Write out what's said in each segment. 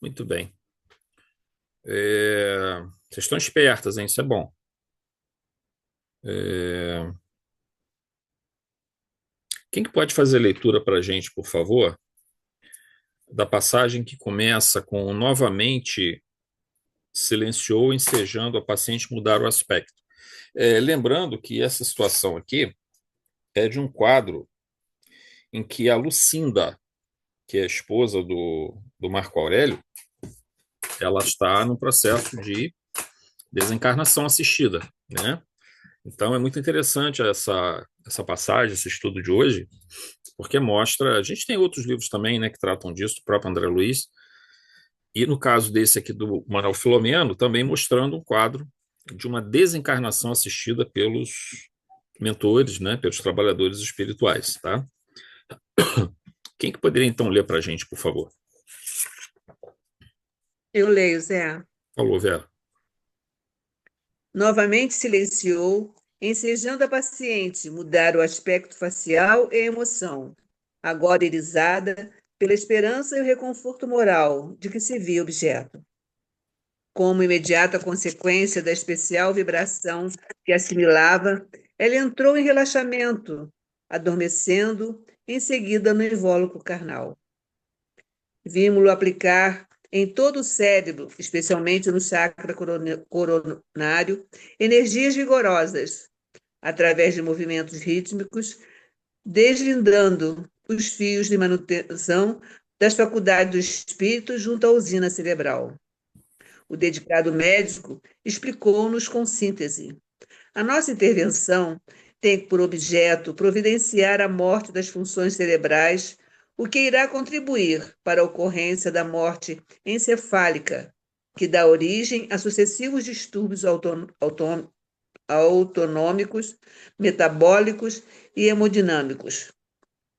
Muito bem. Vocês estão espertas, hein? Isso é bom. É, Quem que pode fazer a leitura para a gente, por favor, da passagem que começa com novamente silenciou, ensejando a paciente mudar o aspecto? Lembrando que essa situação aqui é de um quadro em que a Lucinda, que é a esposa do Marco Aurélio, ela está no processo de desencarnação assistida, né? Então é muito interessante essa passagem, esse estudo de hoje, porque mostra. A gente tem outros livros também, né, que tratam disso, do próprio André Luiz, e no caso desse aqui do Manuel Filomeno, também mostrando um quadro de uma desencarnação assistida pelos mentores, né, pelos trabalhadores espirituais, tá? Quem que poderia então ler para a gente, por favor? Eu leio, Zé. Falou, Vera. Novamente silenciou, ensejando a paciente mudar o aspecto facial e emoção, agora irisada pela esperança e o reconforto moral de que se via objeto. Como imediata consequência da especial vibração que assimilava, ela entrou em relaxamento, adormecendo em seguida no invólucro carnal. Vimos-lo aplicar em todo o cérebro, especialmente no chakra coronário, energias vigorosas, através de movimentos rítmicos, deslindando os fios de manutenção das faculdades do espírito junto à usina cerebral. O dedicado médico explicou-nos com síntese. A nossa intervenção tem por objeto providenciar a morte das funções cerebrais, o que irá contribuir para a ocorrência da morte encefálica, que dá origem a sucessivos distúrbios autonômicos, metabólicos e hemodinâmicos.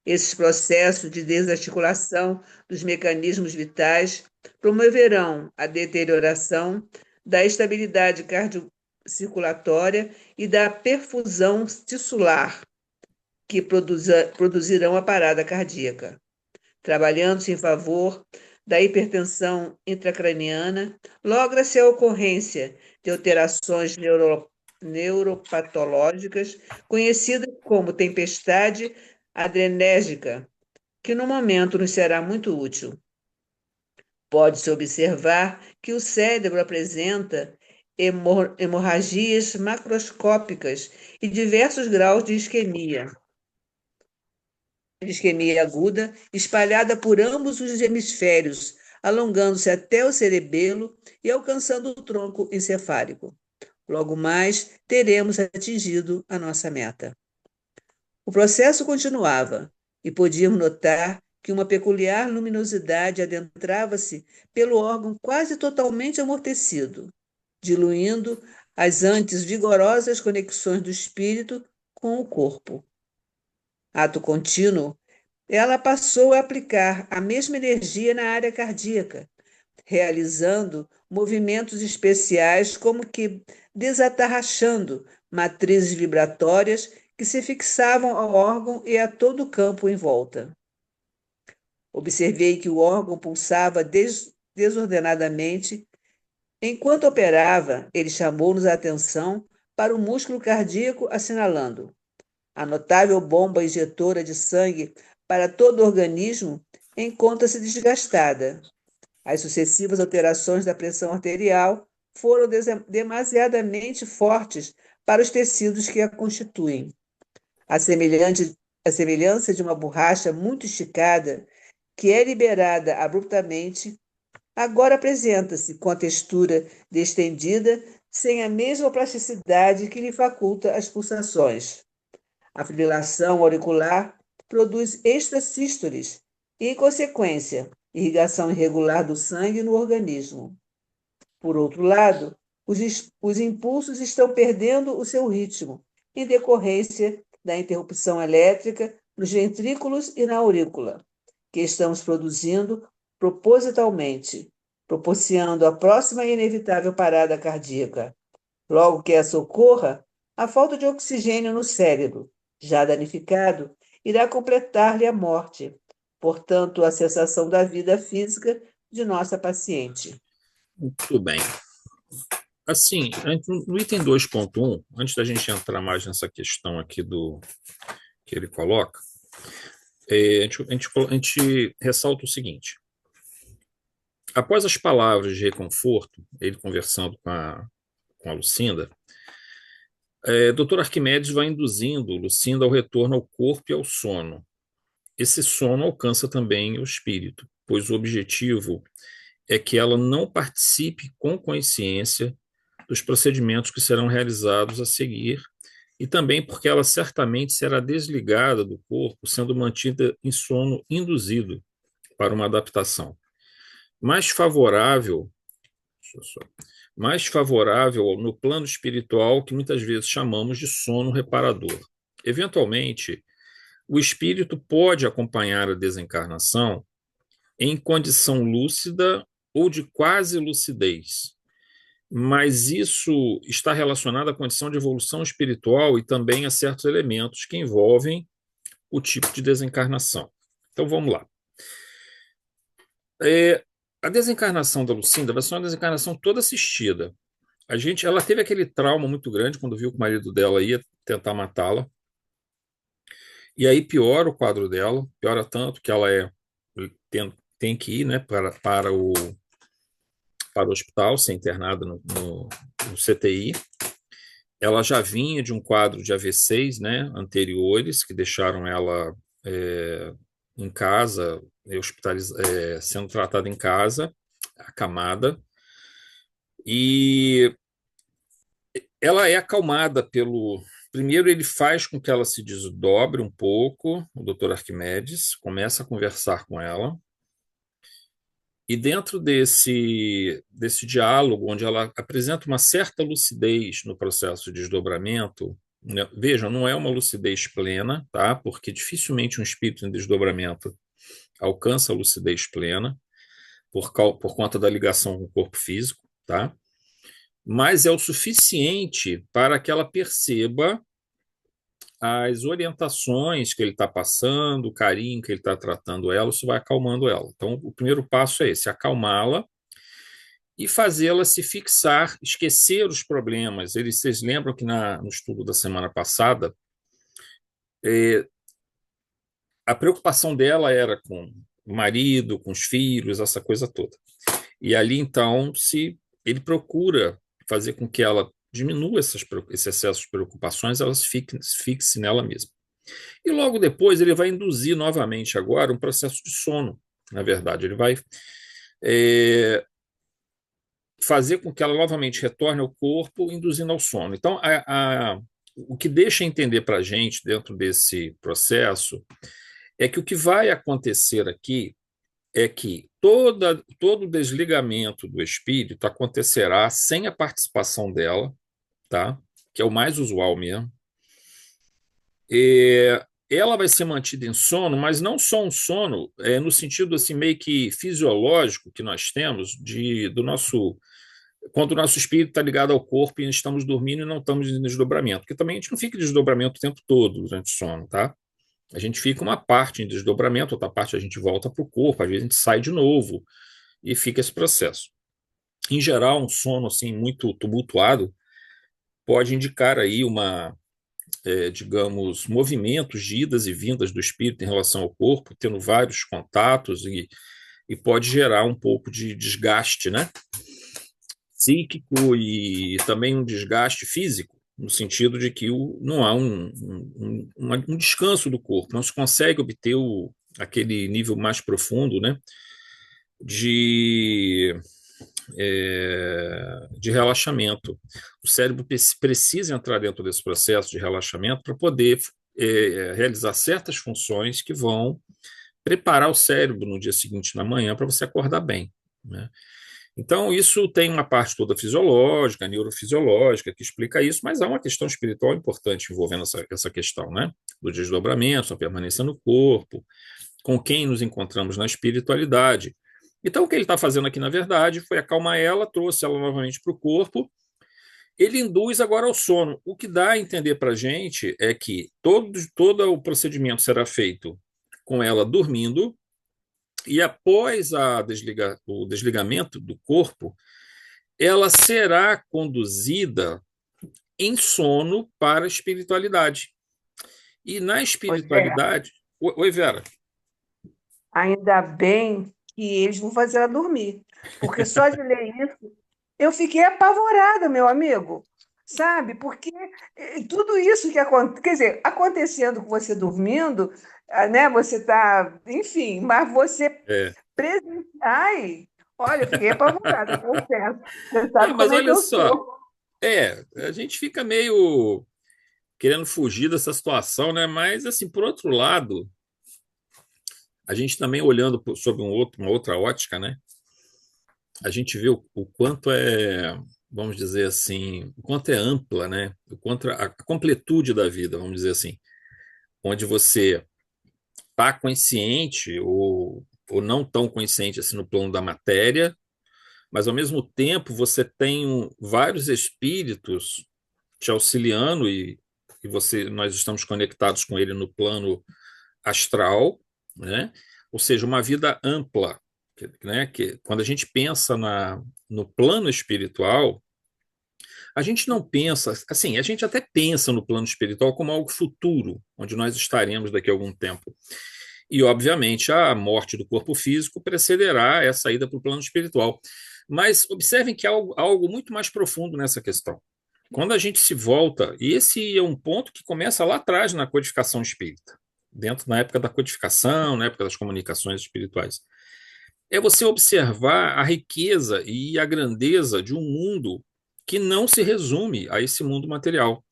Esses processos de desarticulação dos mecanismos vitais promoverão a deterioração da estabilidade cardiocirculatória e da perfusão tissular, que produzirão a parada cardíaca, trabalhando-se em favor da hipertensão intracraniana, logra-se a ocorrência de alterações neuropatológicas, conhecidas como tempestade adrenérgica, que no momento nos será muito útil. Pode-se observar que o cérebro apresenta hemorragias macroscópicas e diversos graus de isquemia aguda, espalhada por ambos os hemisférios, alongando-se até o cerebelo e alcançando o tronco encefálico. Logo mais, teremos atingido a nossa meta. O processo continuava e podíamos notar que uma peculiar luminosidade adentrava-se pelo órgão quase totalmente amortecido, diluindo as antes vigorosas conexões do espírito com o corpo. Ato contínuo, ela passou a aplicar a mesma energia na área cardíaca, realizando movimentos especiais como que desatarrachando matrizes vibratórias que se fixavam ao órgão e a todo o campo em volta. Observei que o órgão pulsava desordenadamente. Enquanto operava, ele chamou-nos a atenção para o músculo cardíaco, assinalando: a notável bomba injetora de sangue para todo o organismo encontra-se desgastada. As sucessivas alterações da pressão arterial foram demasiadamente fortes para os tecidos que a constituem. A, a semelhança de uma borracha muito esticada, que é liberada abruptamente, agora apresenta-se com a textura distendida, sem a mesma plasticidade que lhe faculta as pulsações. A fibrilação auricular produz extrasístoles e, em consequência, irrigação irregular do sangue no organismo. Por outro lado, os impulsos estão perdendo o seu ritmo, em decorrência da interrupção elétrica nos ventrículos e na aurícula, que estamos produzindo propositalmente, propiciando a próxima e inevitável parada cardíaca. Logo que essa ocorra, a falta de oxigênio no cérebro, já danificado, irá completar-lhe a morte. Portanto, a cessação da vida física de nossa paciente. Muito bem. Assim, no item 2.1, antes da gente entrar mais nessa questão aqui do que ele coloca, a gente ressalta o seguinte: após as palavras de reconforto, ele conversando com a Lucinda, Dr. Arquimedes vai induzindo Lucinda ao retorno ao corpo e ao sono. Esse sono alcança também o espírito, pois o objetivo é que ela não participe com consciência dos procedimentos que serão realizados a seguir, e também porque ela certamente será desligada do corpo, sendo mantida em sono induzido para uma adaptação mais favorável, mais favorável no plano espiritual, que muitas vezes chamamos de sono reparador. Eventualmente, o espírito pode acompanhar a desencarnação em condição lúcida ou de quase lucidez, mas isso está relacionado à condição de evolução espiritual e também a certos elementos que envolvem o tipo de desencarnação. Então vamos lá. A desencarnação da Lucinda vai ser uma desencarnação toda assistida. Ela teve aquele trauma muito grande quando viu que o marido dela ia tentar matá-la. E aí piora o quadro dela, piora tanto que ela tem que ir, né, para o hospital, ser internada no CTI. Ela já vinha de um quadro de AVCs, né, anteriores, que deixaram ela em casa, sendo tratada em casa, acamada. E ela é acalmada pelo. Primeiro, ele faz com que ela se desdobre um pouco, o Dr. Arquimedes, começa a conversar com ela. E dentro desse diálogo, onde ela apresenta uma certa lucidez no processo de desdobramento, né? Vejam, não é uma lucidez plena, tá? Porque dificilmente um espírito em desdobramento alcança a lucidez plena por conta da ligação com o corpo físico, tá? Mas é o suficiente para que ela perceba as orientações que ele está passando, o carinho que ele está tratando ela, isso vai acalmando ela. Então, o primeiro passo é esse, acalmá-la e fazê-la se fixar, esquecer os problemas. Vocês lembram que no estudo da semana passada, a preocupação dela era com o marido, com os filhos, essa coisa toda. E ali, então, ele procura fazer com que ela diminua esse excesso de preocupações, ela se fixe nela mesma. E logo depois ele vai induzir novamente agora um processo de sono, na verdade. Ele vai fazer com que ela novamente retorne ao corpo, induzindo ao sono. Então, o que deixa entender para a gente dentro desse processo é que o que vai acontecer aqui é que todo desligamento do espírito acontecerá sem a participação dela, tá? Que é o mais usual mesmo. Ela vai ser mantida em sono, mas não só um sono, no sentido assim meio que fisiológico que nós temos do nosso quando o nosso espírito está ligado ao corpo e estamos dormindo e não estamos em desdobramento, porque também a gente não fica em desdobramento o tempo todo durante o sono, tá? A gente fica uma parte em desdobramento, outra parte a gente volta para o corpo, às vezes a gente sai de novo e fica esse processo. Em geral, um sono assim muito tumultuado pode indicar aí digamos, movimentos de idas e vindas do espírito em relação ao corpo, tendo vários contatos e pode gerar um pouco de desgaste, né? Psíquico e também um desgaste físico, no sentido de que não há um descanso do corpo, não se consegue obter aquele nível mais profundo, né, de, de relaxamento. O cérebro precisa entrar dentro desse processo de relaxamento para poder realizar certas funções que vão preparar o cérebro no dia seguinte, na manhã, para você acordar bem, né? Então, isso tem uma parte toda fisiológica, neurofisiológica, que explica isso, mas há uma questão espiritual importante envolvendo essa questão, né? Do desdobramento, a permanência no corpo, com quem nos encontramos na espiritualidade. Então, o que ele está fazendo aqui, na verdade, foi acalmar ela, trouxe ela novamente para o corpo, ele induz agora ao sono. O que dá a entender para a gente é que todo o procedimento será feito com ela dormindo, E após o desligamento do corpo, ela será conduzida em sono para a espiritualidade. E na Pois é. espiritualidade. Oi, Vera. Ainda bem que eles vão fazer ela dormir, porque só de ler isso eu fiquei apavorada, meu amigo, sabe? Porque tudo isso que acontece, quer dizer, acontecendo com você dormindo, né? Você está, enfim, mas você É. Ai, olha, eu fiquei apavorada, confesso. Você Não, sabe mas como é que olha eu só, sou. a gente fica meio querendo fugir dessa situação, né? Mas, assim, por outro lado, a gente também olhando sob uma outra ótica, né? A gente vê o quanto vamos dizer assim, o quanto é ampla, né? O quanto a completude da vida, vamos dizer assim, onde você está consciente ou não tão consciente assim no plano da matéria, mas ao mesmo tempo você tem vários espíritos te auxiliando nós estamos conectados com ele no plano astral, né? Ou seja, uma vida ampla, né? Que quando a gente pensa no plano espiritual, a gente não pensa, assim, a gente até pensa no plano espiritual como algo futuro, onde nós estaremos daqui a algum tempo. E, obviamente, a morte do corpo físico precederá essa ida para o plano espiritual. Mas observem que há algo muito mais profundo nessa questão. Quando a gente se volta, e esse é um ponto que começa lá atrás na codificação espírita, dentro na época da codificação, na época das comunicações espirituais, é você observar a riqueza e a grandeza de um mundo que não se resume a esse mundo material.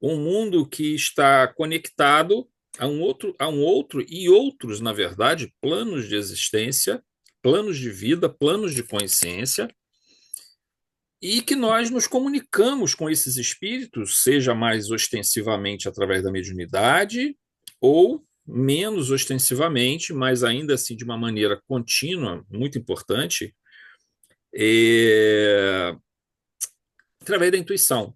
Um mundo que está conectado a um outro e outros, na verdade, planos de existência, planos de vida, planos de consciência, e que nós nos comunicamos com esses espíritos, seja mais ostensivamente através da mediunidade, ou menos ostensivamente, mas ainda assim de uma maneira contínua, muito importante, é, através da intuição,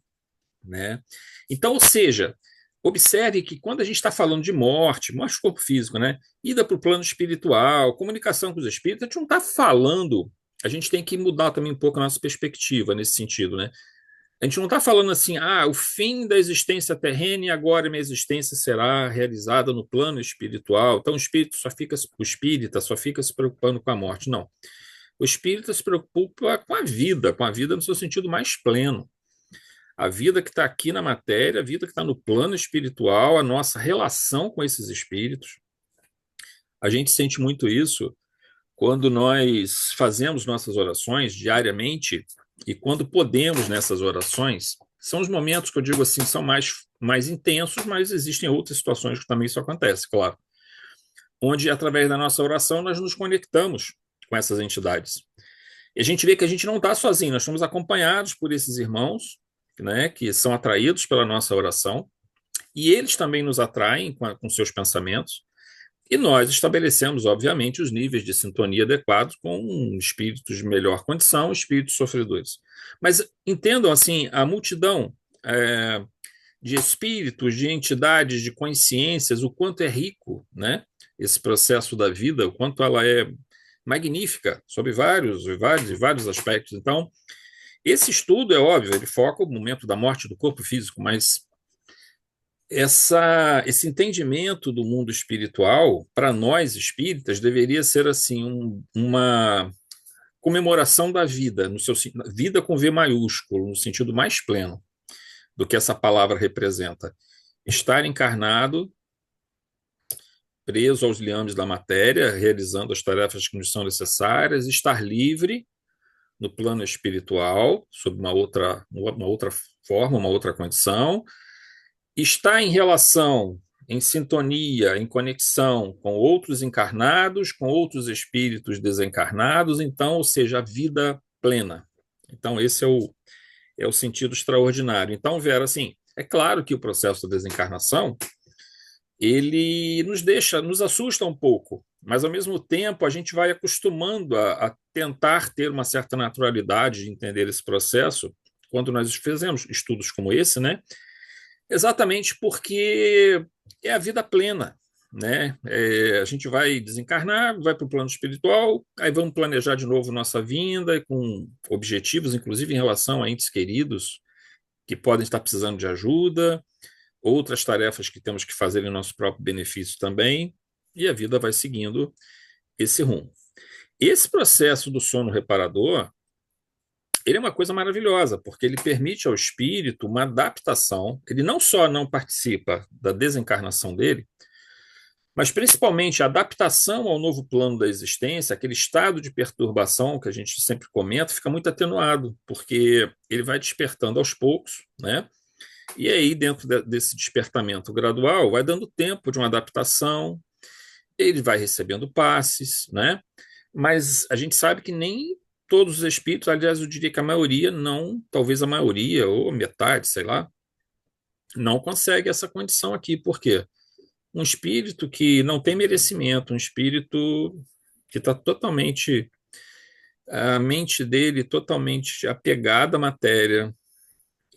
né? Então, ou seja, observe que quando a gente está falando de morte do corpo físico, né? Ida para o plano espiritual, comunicação com os espíritos, a gente não está falando, a gente tem que mudar também um pouco a nossa perspectiva nesse sentido, né? A gente não está falando assim, o fim da existência terrena e agora minha existência será realizada no plano espiritual. Então o espírita só fica se preocupando com a morte. Não. O espírita se preocupa com a vida no seu sentido mais pleno. A vida que está aqui na matéria, a vida que está no plano espiritual, a nossa relação com esses espíritos. A gente sente muito isso quando nós fazemos nossas orações diariamente e quando podemos nessas orações. São os momentos que eu digo assim, são mais intensos, mas existem outras situações que também isso acontece, claro. Onde, através da nossa oração, nós nos conectamos com essas entidades. E a gente vê que a gente não está sozinho, nós somos acompanhados por esses irmãos, né, que são atraídos pela nossa oração, e eles também nos atraem com seus pensamentos, e nós estabelecemos, obviamente, os níveis de sintonia adequados com espíritos de melhor condição, espíritos sofredores. Mas entendam assim, a multidão de espíritos, de entidades, de consciências, o quanto é rico, né? Esse processo da vida, o quanto ela é magnífica sobre vários aspectos. Então, esse estudo é óbvio, ele foca o momento da morte do corpo físico, mas esse entendimento do mundo espiritual, para nós espíritas, deveria ser assim uma comemoração da vida, vida com V maiúsculo, no sentido mais pleno do que essa palavra representa. Estar encarnado, preso aos liames da matéria, realizando as tarefas que nos são necessárias, estar livre no plano espiritual, sob uma outra forma, uma outra condição, está em relação, em sintonia, em conexão com outros encarnados, com outros espíritos desencarnados, então, ou seja, a vida plena. Então, esse é o sentido extraordinário. Então, Vera, assim, é claro que o processo da desencarnação, ele nos assusta um pouco, mas ao mesmo tempo a gente vai acostumando a tentar ter uma certa naturalidade de entender esse processo quando nós fizemos estudos como esse, né? Exatamente porque é a vida plena. né? A gente vai desencarnar, vai para o plano espiritual, aí vamos planejar de novo nossa vinda, com objetivos, inclusive em relação a entes queridos que podem estar precisando de ajuda, outras tarefas que temos que fazer em nosso próprio benefício também, e a vida vai seguindo esse rumo. Esse processo do sono reparador, ele é uma coisa maravilhosa, porque ele permite ao espírito uma adaptação. Ele não só não participa da desencarnação dele, mas principalmente a adaptação ao novo plano da existência, aquele estado de perturbação que a gente sempre comenta, fica muito atenuado, porque ele vai despertando aos poucos, né? E aí, dentro desse despertamento gradual, vai dando tempo de uma adaptação, ele vai recebendo passes, né? Mas a gente sabe que nem todos os espíritos, aliás, eu diria que a maioria não, talvez a maioria, ou metade, sei lá, não consegue essa condição aqui. Por quê? Um espírito que não tem merecimento, um espírito que está totalmente, a mente dele totalmente apegada à matéria,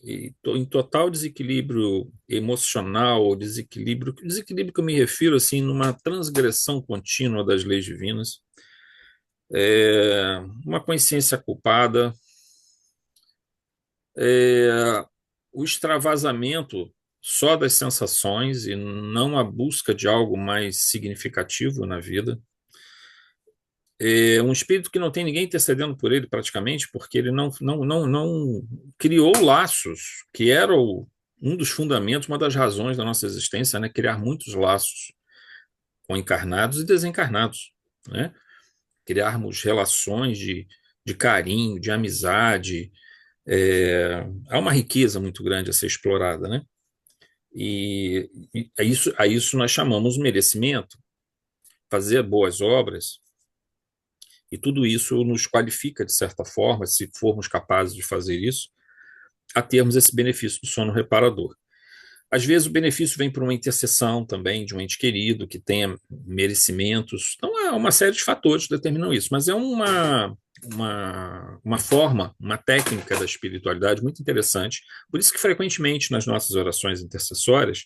e em total desequilíbrio emocional, desequilíbrio que eu me refiro assim, numa transgressão contínua das leis divinas, uma consciência culpada, é, o extravasamento só das sensações e não a busca de algo mais significativo na vida. Um espírito que não tem ninguém intercedendo por ele praticamente, porque ele não criou laços, que era um dos fundamentos, uma das razões da nossa existência, né? Criar muitos laços com encarnados e desencarnados, né? Criarmos relações de carinho, de amizade. Há uma riqueza muito grande a ser explorada, né? E a isso nós chamamos merecimento, fazer boas obras, e tudo isso nos qualifica, de certa forma, se formos capazes de fazer isso, a termos esse benefício do sono reparador. Às vezes o benefício vem por uma intercessão também de um ente querido que tenha merecimentos. Então, há uma série de fatores que determinam isso, mas é uma forma, uma técnica da espiritualidade muito interessante. Por isso que, frequentemente, nas nossas orações intercessórias,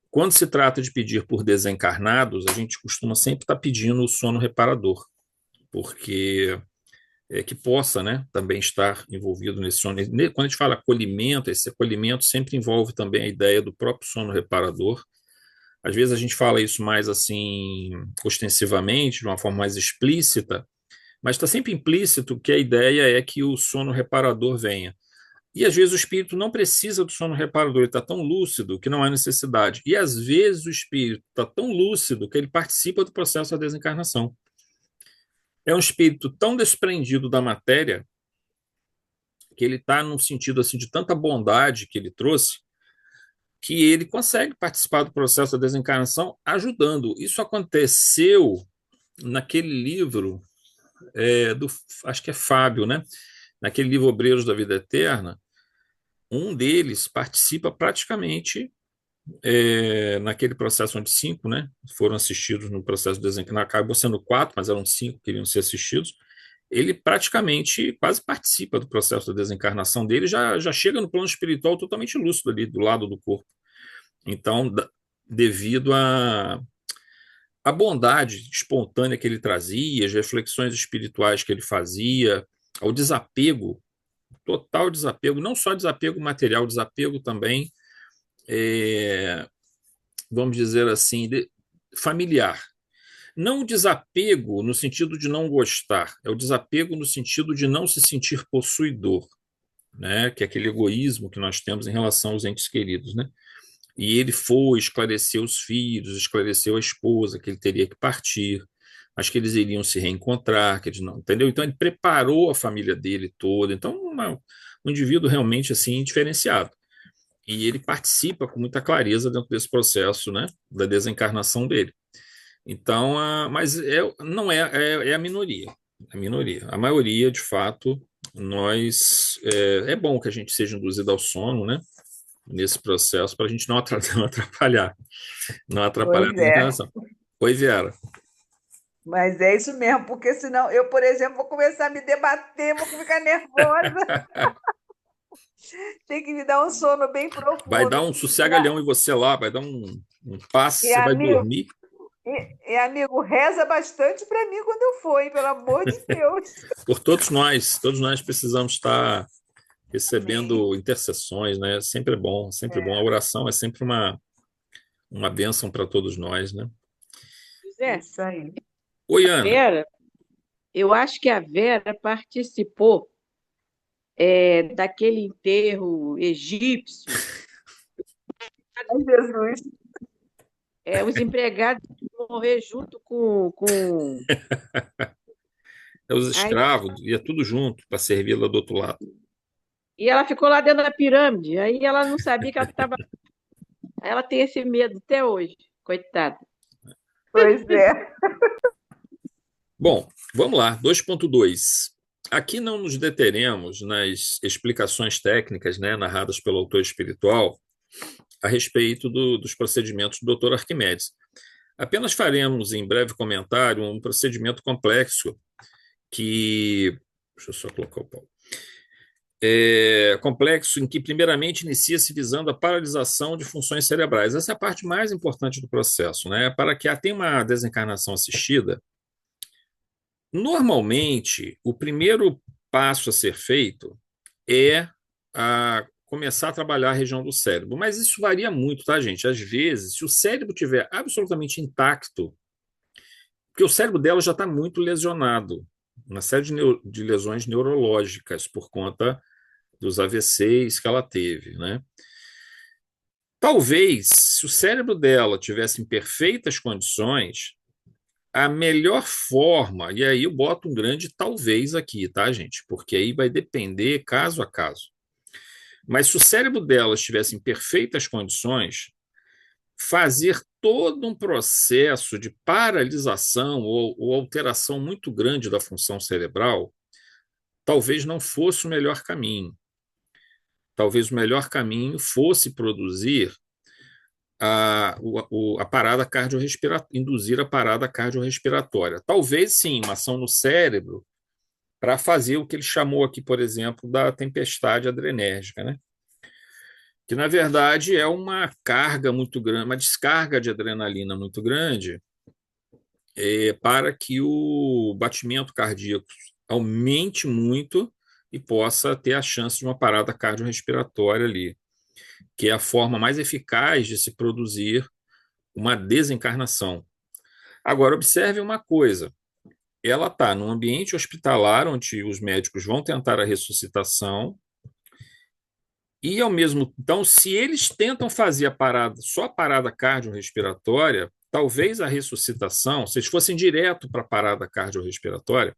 quando se trata de pedir por desencarnados, a gente costuma sempre estar pedindo o sono reparador, porque que possa, né, também estar envolvido nesse sono. Quando a gente fala acolhimento, esse acolhimento sempre envolve também a ideia do próprio sono reparador. Às vezes a gente fala isso mais assim, ostensivamente, de uma forma mais explícita, mas está sempre implícito que a ideia é que o sono reparador venha. E às vezes o espírito não precisa do sono reparador, ele está tão lúcido que não há necessidade. E às vezes o espírito está tão lúcido que ele participa do processo da desencarnação. É um espírito tão desprendido da matéria que ele está num sentido assim de tanta bondade que ele trouxe, que ele consegue participar do processo da desencarnação ajudando. Isso aconteceu naquele livro acho que é Fábio, né? Naquele livro Obreiros da Vida Eterna, um deles participa praticamente naquele processo onde 5, né, foram assistidos no processo de desencarnação, acabou sendo 4, mas eram 5 que iriam ser assistidos. Ele praticamente quase participa do processo da desencarnação dele, já chega no plano espiritual totalmente lúcido ali do lado do corpo. Então, devido à bondade espontânea que ele trazia, as reflexões espirituais que ele fazia, ao desapego, total desapego, não só desapego material, desapego também, é, vamos dizer assim, familiar. Não o desapego no sentido de não gostar, é o desapego no sentido de não se sentir possuidor, né? Que é aquele egoísmo que nós temos em relação aos entes queridos, né? E ele foi, esclareceu os filhos, esclareceu a esposa que ele teria que partir, mas que eles iriam se reencontrar, que eles não, entendeu? Então ele preparou a família dele toda. Então, um indivíduo realmente assim diferenciado. E ele participa com muita clareza dentro desse processo, né, da desencarnação dele. Então, mas não é a minoria. A minoria. A maioria, de fato, nós é bom que a gente seja induzido ao sono, né? Nesse processo, para a gente não não atrapalhar, não atrapalhar a Pois é, desencarnação. Oi, Viera. mas é isso mesmo, porque senão eu, por exemplo, vou começar a me debater, vou ficar nervosa. Tem que me dar um sono bem Vai dar profundo. um E, sossega-leão em você lá, vai dar um passe, e, você vai amigo, dormir. amigo, reza bastante para mim quando eu for, hein? Pelo amor de Deus. Por todos nós precisamos estar Amém. recebendo intercessões, né? Sempre é bom, sempre bom. A oração é sempre uma bênção para todos nós, né? José, Isso aí. Oi, a Ana. Vera, eu acho que a Vera participou daquele enterro egípcio. Ai, Jesus. Os empregados iam morrer junto com... É os Aí, escravos, ia tudo junto para servir lá do outro lado. e ela ficou lá dentro da pirâmide. Aí ela não sabia que ela estava. Ela tem esse medo até hoje, coitada. Pois é. Bom, vamos lá, 2.2. Aqui não nos deteremos nas explicações técnicas, né, narradas pelo autor espiritual a respeito dos procedimentos do Dr. Arquimedes. Apenas faremos em breve comentário um procedimento complexo que. Deixa eu só colocar o pau. Complexo em que, primeiramente, inicia-se visando a paralisação de funções cerebrais. Essa é a parte mais importante do processo, né? Para que tenha uma desencarnação assistida, normalmente, o primeiro passo a ser feito é começar a trabalhar a região do cérebro. Mas isso varia muito, tá, gente? Às vezes, se o cérebro estiver absolutamente intacto, porque o cérebro dela já está muito lesionado, uma série de lesões neurológicas por conta dos AVCs que ela teve, né? Talvez, se o cérebro dela tivesse em perfeitas condições, a melhor forma, e aí eu boto um grande talvez aqui, tá, gente? Porque aí vai depender caso a caso. Mas se o cérebro dela estivesse em perfeitas condições, fazer todo um processo de paralisação ou alteração muito grande da função cerebral, talvez não fosse o melhor caminho. Talvez o melhor caminho fosse produzir a parada cardiorrespiratória, induzir a parada cardiorrespiratória. Talvez sim, uma ação no cérebro para fazer o que ele chamou aqui, por exemplo, da tempestade adrenérgica, né? Que na verdade é uma carga muito grande, uma descarga de adrenalina muito grande, para que o batimento cardíaco aumente muito e possa ter a chance de uma parada cardiorrespiratória ali, que é a forma mais eficaz de se produzir uma desencarnação. Agora, observe uma coisa: ela está num ambiente hospitalar onde os médicos vão tentar a ressuscitação e, ao mesmo então, se eles tentam fazer a parada, só a parada cardiorrespiratória, talvez a ressuscitação, se eles fossem direto para a parada cardiorrespiratória,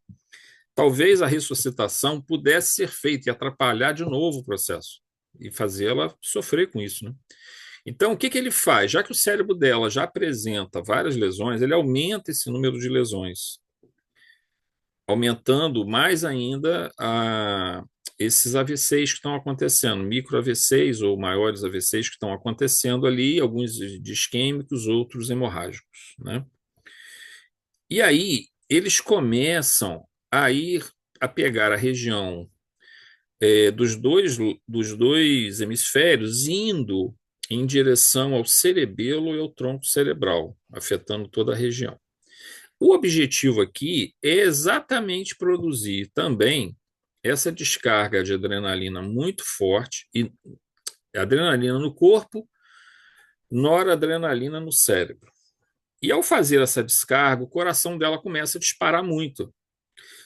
talvez a ressuscitação pudesse ser feita e atrapalhar de novo o processo e fazê-la sofrer com isso, né? Então, o que ele faz? Já que o cérebro dela já apresenta várias lesões, ele aumenta esse número de lesões, aumentando mais ainda esses AVCs que estão acontecendo, micro AVCs ou maiores AVCs que estão acontecendo ali, alguns de isquêmicos, outros hemorrágicos, né? E aí eles começam a ir a pegar a região dos dois hemisférios, indo em direção ao cerebelo e ao tronco cerebral, afetando toda a região. O objetivo aqui é exatamente produzir também essa descarga de adrenalina muito forte, e adrenalina no corpo, noradrenalina no cérebro. E ao fazer essa descarga, o coração dela começa a disparar muito.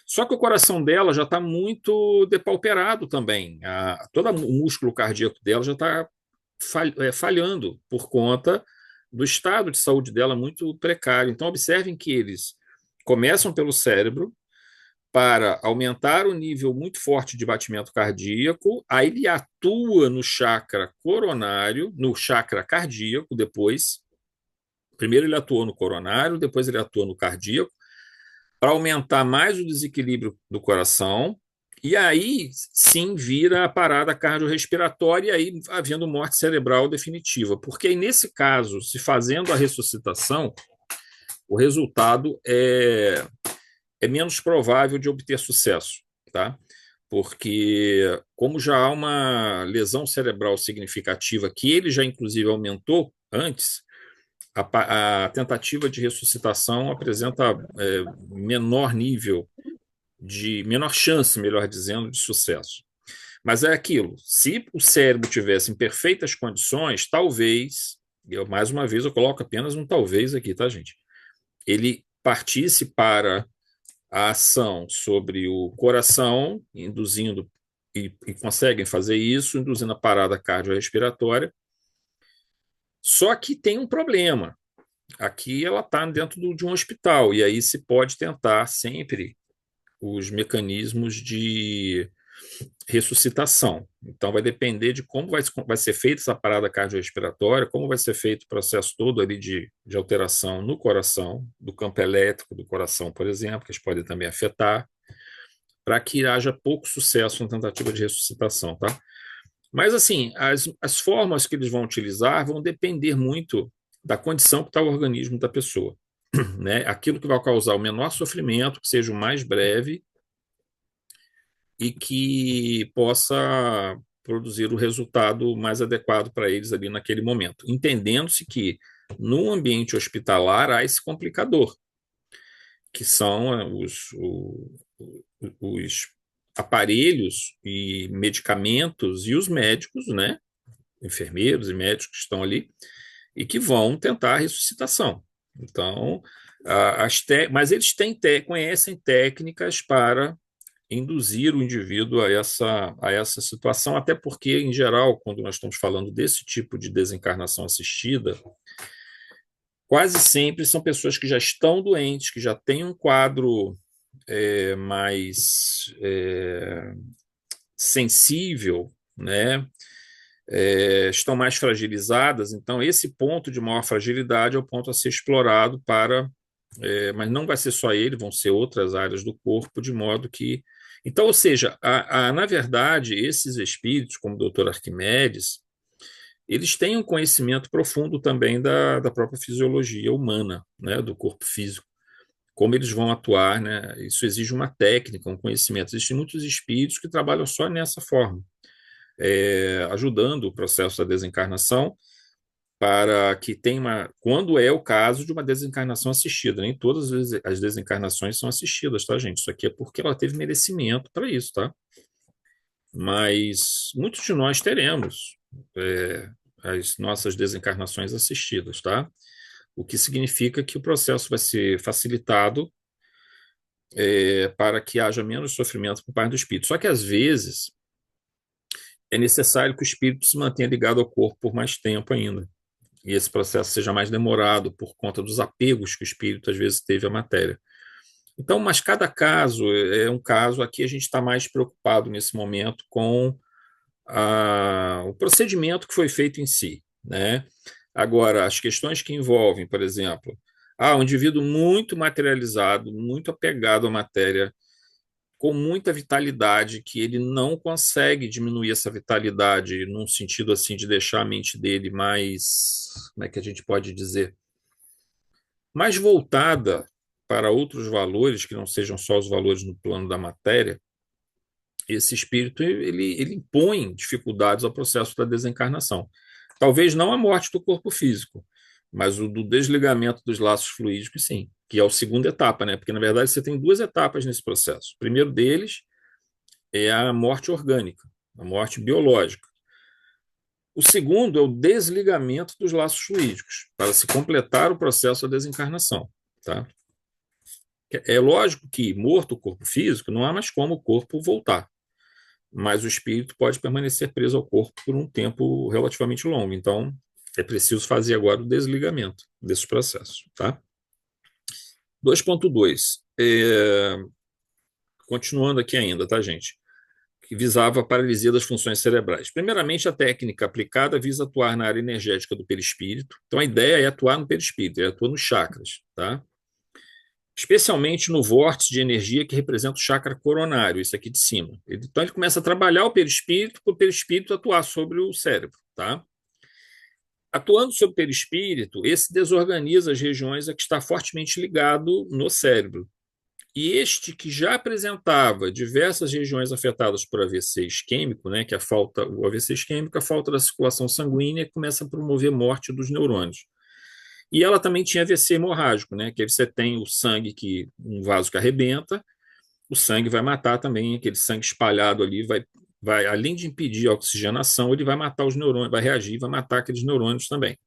Só que o coração dela já está muito depauperado também. Todo o músculo cardíaco dela já está falhando por conta do estado de saúde dela muito precário. Então, observem que eles começam pelo cérebro para aumentar o nível muito forte de batimento cardíaco, aí ele atua no chakra coronário, no chakra cardíaco depois. Primeiro ele atuou no coronário, depois ele atua no cardíaco, para aumentar mais o desequilíbrio do coração, e aí sim vira a parada cardiorrespiratória, e aí havendo morte cerebral definitiva. Porque aí, nesse caso, se fazendo a ressuscitação, o resultado é menos provável de obter sucesso, tá? porque como já há uma lesão cerebral significativa, que ele já inclusive aumentou antes, a tentativa de ressuscitação apresenta menor nível menor chance, melhor dizendo, de sucesso. Mas é aquilo, se o cérebro tivesse em perfeitas condições, talvez, mais uma vez eu coloco apenas um talvez aqui, tá, gente? Ele partisse para a ação sobre o coração, induzindo, e conseguem fazer isso, induzindo a parada cardiorrespiratória. Só que tem um problema. Aqui ela está dentro de um hospital, e aí se pode tentar sempre os mecanismos de ressuscitação. Então, vai depender de como vai ser feita essa parada cardiorrespiratória, como vai ser feito o processo todo ali de alteração no coração, do campo elétrico do coração, por exemplo, que eles podem também afetar, para que haja pouco sucesso na tentativa de ressuscitação, tá? Mas, assim, as formas que eles vão utilizar vão depender muito da condição que está o organismo da pessoa, né? Aquilo que vai causar o menor sofrimento, que seja o mais breve e que possa produzir o resultado mais adequado para eles ali naquele momento. Entendendo-se que no ambiente hospitalar há esse complicador, que são os aparelhos e medicamentos e os médicos, né? Enfermeiros e médicos que estão ali e que vão tentar a ressuscitação. Então, mas eles conhecem técnicas para induzir o indivíduo a essa situação, até porque, em geral, quando nós estamos falando desse tipo de desencarnação assistida, quase sempre são pessoas que já estão doentes, que já têm um quadro mais sensível, né? Estão mais fragilizadas, então esse ponto de maior fragilidade é o ponto a ser explorado mas não vai ser só ele, vão ser outras áreas do corpo, de modo que. Então, ou seja, na verdade, esses espíritos, como o doutor Arquimedes, eles têm um conhecimento profundo também da própria fisiologia humana, né, do corpo físico, como eles vão atuar, né? Isso exige uma técnica, um conhecimento. Existem muitos espíritos que trabalham só nessa forma, ajudando o processo da desencarnação para que tenha quando é o caso de uma desencarnação assistida. Nem todas as desencarnações são assistidas, tá, gente? Isso aqui é porque ela teve merecimento para isso, tá? Mas muitos de nós teremos as nossas desencarnações assistidas, tá? O que significa que o processo vai ser facilitado para que haja menos sofrimento por parte do espírito. Só que, às vezes, é necessário que o espírito se mantenha ligado ao corpo por mais tempo ainda. E esse processo seja mais demorado por conta dos apegos que o espírito, às vezes, teve à matéria. Então, mas cada caso é um caso. Aqui a gente está mais preocupado nesse momento com o procedimento que foi feito em si, né? Agora, as questões que envolvem, por exemplo, um indivíduo muito materializado, muito apegado à matéria, com muita vitalidade, que ele não consegue diminuir essa vitalidade num sentido assim de deixar a mente dele mais, como é que a gente pode dizer, mais voltada para outros valores que não sejam só os valores no plano da matéria. Esse espírito ele impõe dificuldades ao processo da desencarnação. Talvez não a morte do corpo físico, mas o do desligamento dos laços fluídicos, sim, que é a segunda etapa, né? Porque, na verdade, você tem duas etapas nesse processo. O primeiro deles é a morte orgânica, a morte biológica. O segundo é o desligamento dos laços fluídicos, para se completar o processo da desencarnação, tá? É lógico que, morto o corpo físico, não há mais como o corpo voltar, mas o espírito pode permanecer preso ao corpo por um tempo relativamente longo. Então, é preciso fazer agora o desligamento desses processos, tá? 2.2. Continuando aqui ainda, tá, gente? Que visava a paralisia das funções cerebrais. Primeiramente, a técnica aplicada visa atuar na área energética do perispírito. Então, a ideia é atuar no perispírito, é atuar nos chakras, tá? Especialmente no vórtice de energia que representa o chakra coronário, esse aqui de cima. Então, ele começa a trabalhar o perispírito para o perispírito atuar sobre o cérebro, tá? Atuando sobre o perispírito, esse desorganiza as regiões a que está fortemente ligado no cérebro E este que já apresentava diversas regiões afetadas por AVC isquêmico, né, que o AVC isquêmico, a falta da circulação sanguínea começa a promover morte dos neurônios. E ela também tinha AVC hemorrágico, né, que aí você tem o sangue um vaso que arrebenta, o sangue vai matar também, aquele sangue espalhado ali além de impedir a oxigenação, ele vai matar os neurônios, vai reagir, vai matar aqueles neurônios também.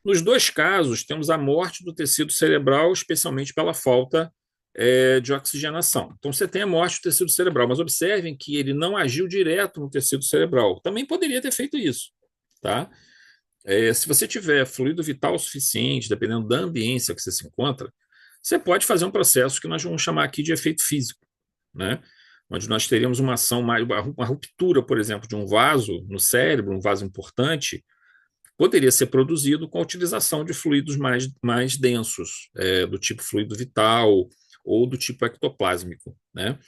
Nos dois casos, temos a morte do tecido cerebral, especialmente pela falta de oxigenação. Então, você tem a morte do tecido cerebral, mas observem que ele não agiu direto no tecido cerebral. Também poderia ter feito isso, tá? Se você tiver fluido vital suficiente, dependendo da ambiência que você se encontra, você pode fazer um processo que nós vamos chamar aqui de efeito físico, né? Onde nós teríamos uma ação, uma ruptura, por exemplo, de um vaso no cérebro, um vaso importante, poderia ser produzido com a utilização de fluidos mais densos, do tipo fluido vital ou do tipo ectoplásmico, né?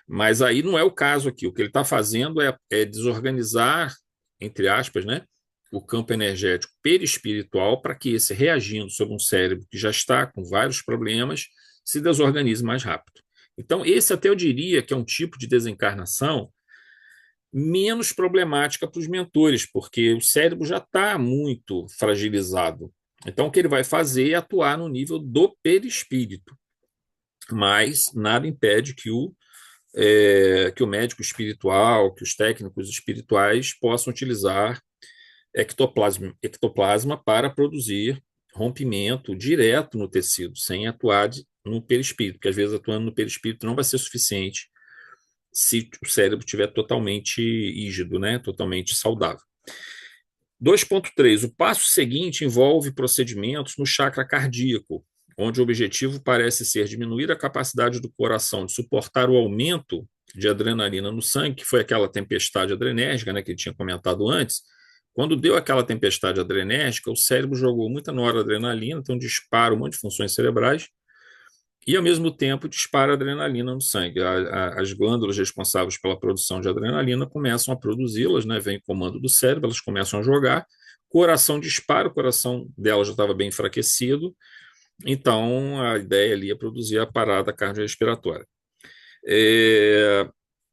Mas aí não é o caso aqui. O que ele está fazendo é desorganizar, entre aspas, né, o campo energético perispiritual para que esse, reagindo sobre um cérebro que já está com vários problemas, se desorganize mais rápido. Então, esse até eu diria que é um tipo de desencarnação menos problemática para os mentores, porque o cérebro já está muito fragilizado. Então, o que ele vai fazer é atuar no nível do perispírito, mas nada impede que o médico espiritual, que os técnicos espirituais possam utilizar ectoplasma para produzir rompimento direto no tecido, sem atuar no perispírito, porque às vezes atuando no perispírito não vai ser suficiente se o cérebro estiver totalmente rígido, né? Totalmente saudável. 2.3. O passo seguinte envolve procedimentos no chakra cardíaco, onde o objetivo parece ser diminuir a capacidade do coração de suportar o aumento de adrenalina no sangue, que foi aquela tempestade adrenérgica, né, que ele tinha comentado antes. Quando deu aquela tempestade adrenérgica, o cérebro jogou muita noradrenalina, então dispara um monte de funções cerebrais, e, ao mesmo tempo, dispara adrenalina no sangue. As glândulas responsáveis pela produção de adrenalina começam a produzi-las, né? Vem o comando do cérebro, elas começam a jogar, coração dispara, o coração dela já estava bem enfraquecido, então a ideia ali é produzir a parada cardiorrespiratória.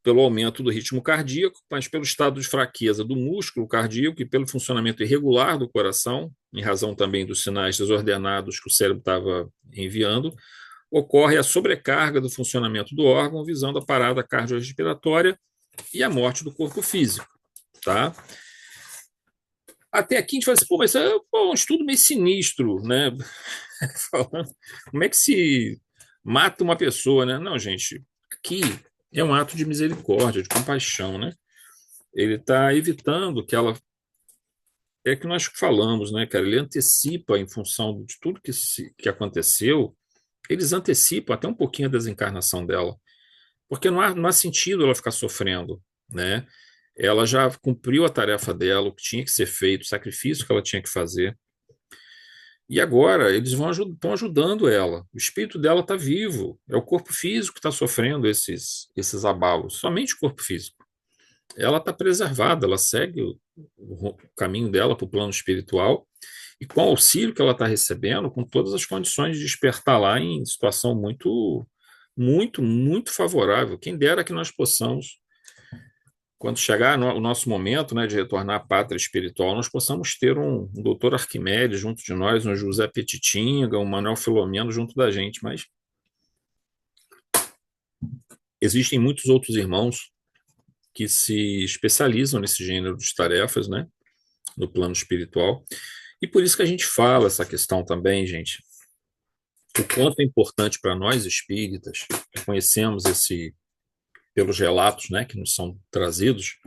Pelo aumento do ritmo cardíaco, mas pelo estado de fraqueza do músculo cardíaco e pelo funcionamento irregular do coração, em razão também dos sinais desordenados que o cérebro estava enviando, ocorre a sobrecarga do funcionamento do órgão, visando a parada cardiorrespiratória e a morte do corpo físico, tá? Até aqui a gente fala assim, mas é um estudo meio sinistro, né? Como é que se mata uma pessoa, né? Não, gente, aqui é um ato de misericórdia, de compaixão, né? Ele está evitando que ela... É que nós falamos, né, cara? Ele antecipa, em função de tudo que aconteceu, eles antecipam até um pouquinho a desencarnação dela, porque não há sentido ela ficar sofrendo, né? Ela já cumpriu a tarefa dela, o que tinha que ser feito, o sacrifício que ela tinha que fazer, e agora eles estão ajudando ela. O espírito dela está vivo, é o corpo físico que está sofrendo esses abalos, somente o corpo físico. Ela está preservada, ela segue o caminho dela para o plano espiritual, e com o auxílio que ela está recebendo, com todas as condições de despertar lá em situação muito, muito, muito favorável. Quem dera que nós possamos, quando chegar o nosso momento, né, de retornar à pátria espiritual, nós possamos ter um doutor Arquimedes junto de nós, um José Petitinga, um Manuel Filomeno junto da gente, mas existem muitos outros irmãos que se especializam nesse gênero de tarefas, né, no plano espiritual. E por isso que a gente fala essa questão também, gente, o quanto é importante para nós espíritas, que conhecemos pelos relatos, né, que nos são trazidos,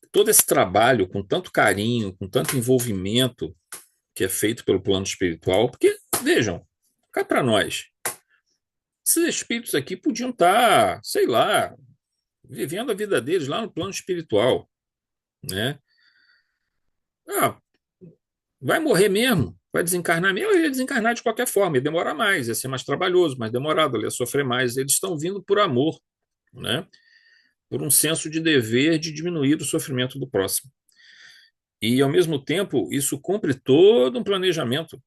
todo esse trabalho com tanto carinho, com tanto envolvimento que é feito pelo plano espiritual, porque, vejam, cá para nós, esses espíritos aqui podiam estar, sei lá, vivendo a vida deles lá no plano espiritual, né? Vai morrer mesmo, vai desencarnar mesmo, ele ia desencarnar de qualquer forma, ia demorar mais, ia ser mais trabalhoso, mais demorado, ele ia sofrer mais. Eles estão vindo por amor, né? Por um senso de dever de diminuir o sofrimento do próximo. E, ao mesmo tempo, isso cumpre todo um planejamento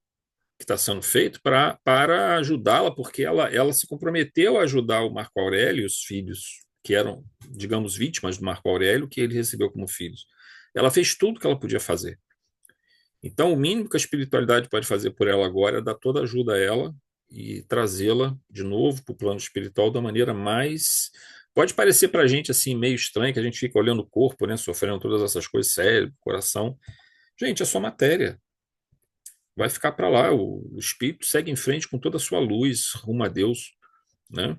que está sendo feito para ajudá-la, porque ela se comprometeu a ajudar o Marco Aurélio e os filhos que eram, digamos, vítimas do Marco Aurélio, que ele recebeu como filhos. Ela fez tudo que ela podia fazer. Então, o mínimo que a espiritualidade pode fazer por ela agora é dar toda a ajuda a ela e trazê-la de novo para o plano espiritual da maneira mais. Pode parecer para a gente assim meio estranho, que a gente fica olhando o corpo, né, sofrendo todas essas coisas, cérebro, coração. Gente, é só matéria. Vai ficar para lá. O espírito segue em frente com toda a sua luz rumo a Deus, né?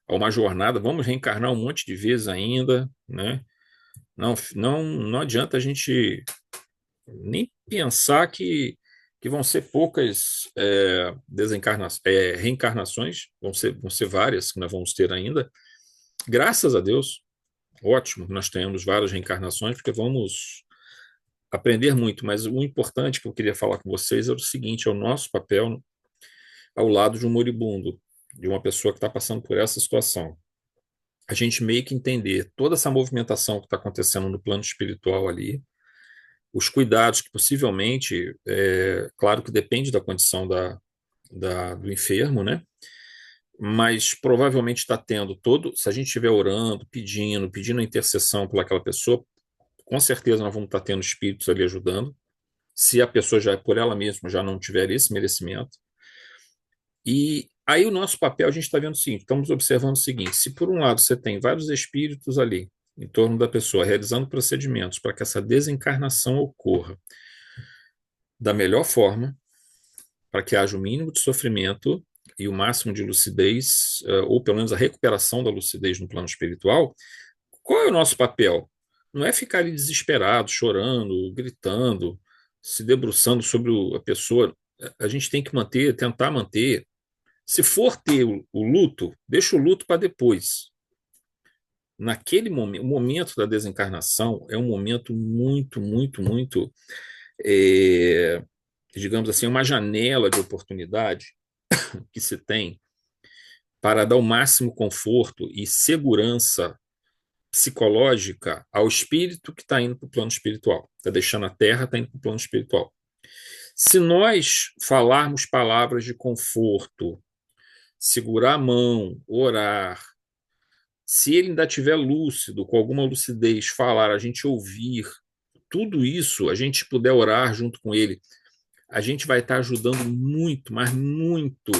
A uma jornada. Vamos reencarnar um monte de vezes ainda, né? Não adianta a gente nem pensar que vão ser poucas reencarnações, vão ser várias que nós vamos ter ainda. Graças a Deus, ótimo que nós tenhamos várias reencarnações, porque vamos aprender muito, mas o importante que eu queria falar com vocês é o seguinte: é o nosso papel ao lado de um moribundo, de uma pessoa que está passando por essa situação. A gente meio que entender toda essa movimentação que está acontecendo no plano espiritual ali, os cuidados que possivelmente, claro que depende da condição do enfermo, né? Mas provavelmente está tendo todo, se a gente estiver orando, pedindo a intercessão por aquela pessoa, com certeza nós vamos estar tendo espíritos ali ajudando, se a pessoa já por ela mesma já não tiver esse merecimento. E aí o nosso papel, a gente está vendo o seguinte, estamos observando o seguinte: se por um lado você tem vários espíritos ali em torno da pessoa, realizando procedimentos para que essa desencarnação ocorra da melhor forma, para que haja o mínimo de sofrimento e o máximo de lucidez, ou pelo menos a recuperação da lucidez no plano espiritual, qual é o nosso papel? Não é ficar ali desesperado, chorando, gritando, se debruçando sobre a pessoa. A gente tem que tentar manter. Se for ter o luto, deixa o luto para depois. Naquele momento, o momento da desencarnação é um momento muito, muito, muito, digamos assim, uma janela de oportunidade que se tem para dar o máximo conforto e segurança psicológica ao espírito que está indo para o plano espiritual, está deixando a Terra, está indo para o plano espiritual. Se nós falarmos palavras de conforto, segurar a mão, orar, se ele ainda estiver lúcido, com alguma lucidez, falar, a gente ouvir, tudo isso, a gente puder orar junto com ele, a gente vai estar ajudando muito, mas muito,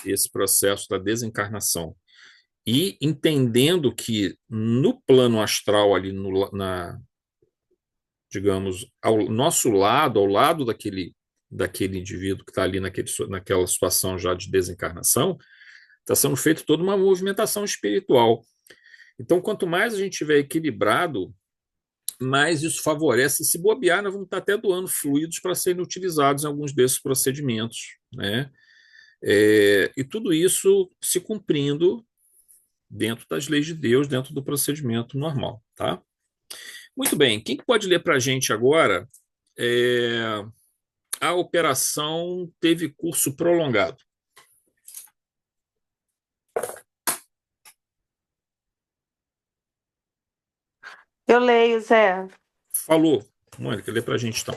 esse processo da desencarnação. E entendendo que no plano astral, ali digamos, ao nosso lado, ao lado daquele indivíduo que está ali naquela situação já de desencarnação, está sendo feita toda uma movimentação espiritual. Então, quanto mais a gente estiver equilibrado, mais isso favorece. Se bobear, nós vamos estar até doando fluidos para serem utilizados em alguns desses procedimentos, né? E tudo isso se cumprindo dentro das leis de Deus, dentro do procedimento normal, tá? Muito bem, quem que pode ler para a gente agora? A operação teve curso prolongado. Eu leio, Zé. Falou. Mônica, lê para a gente então.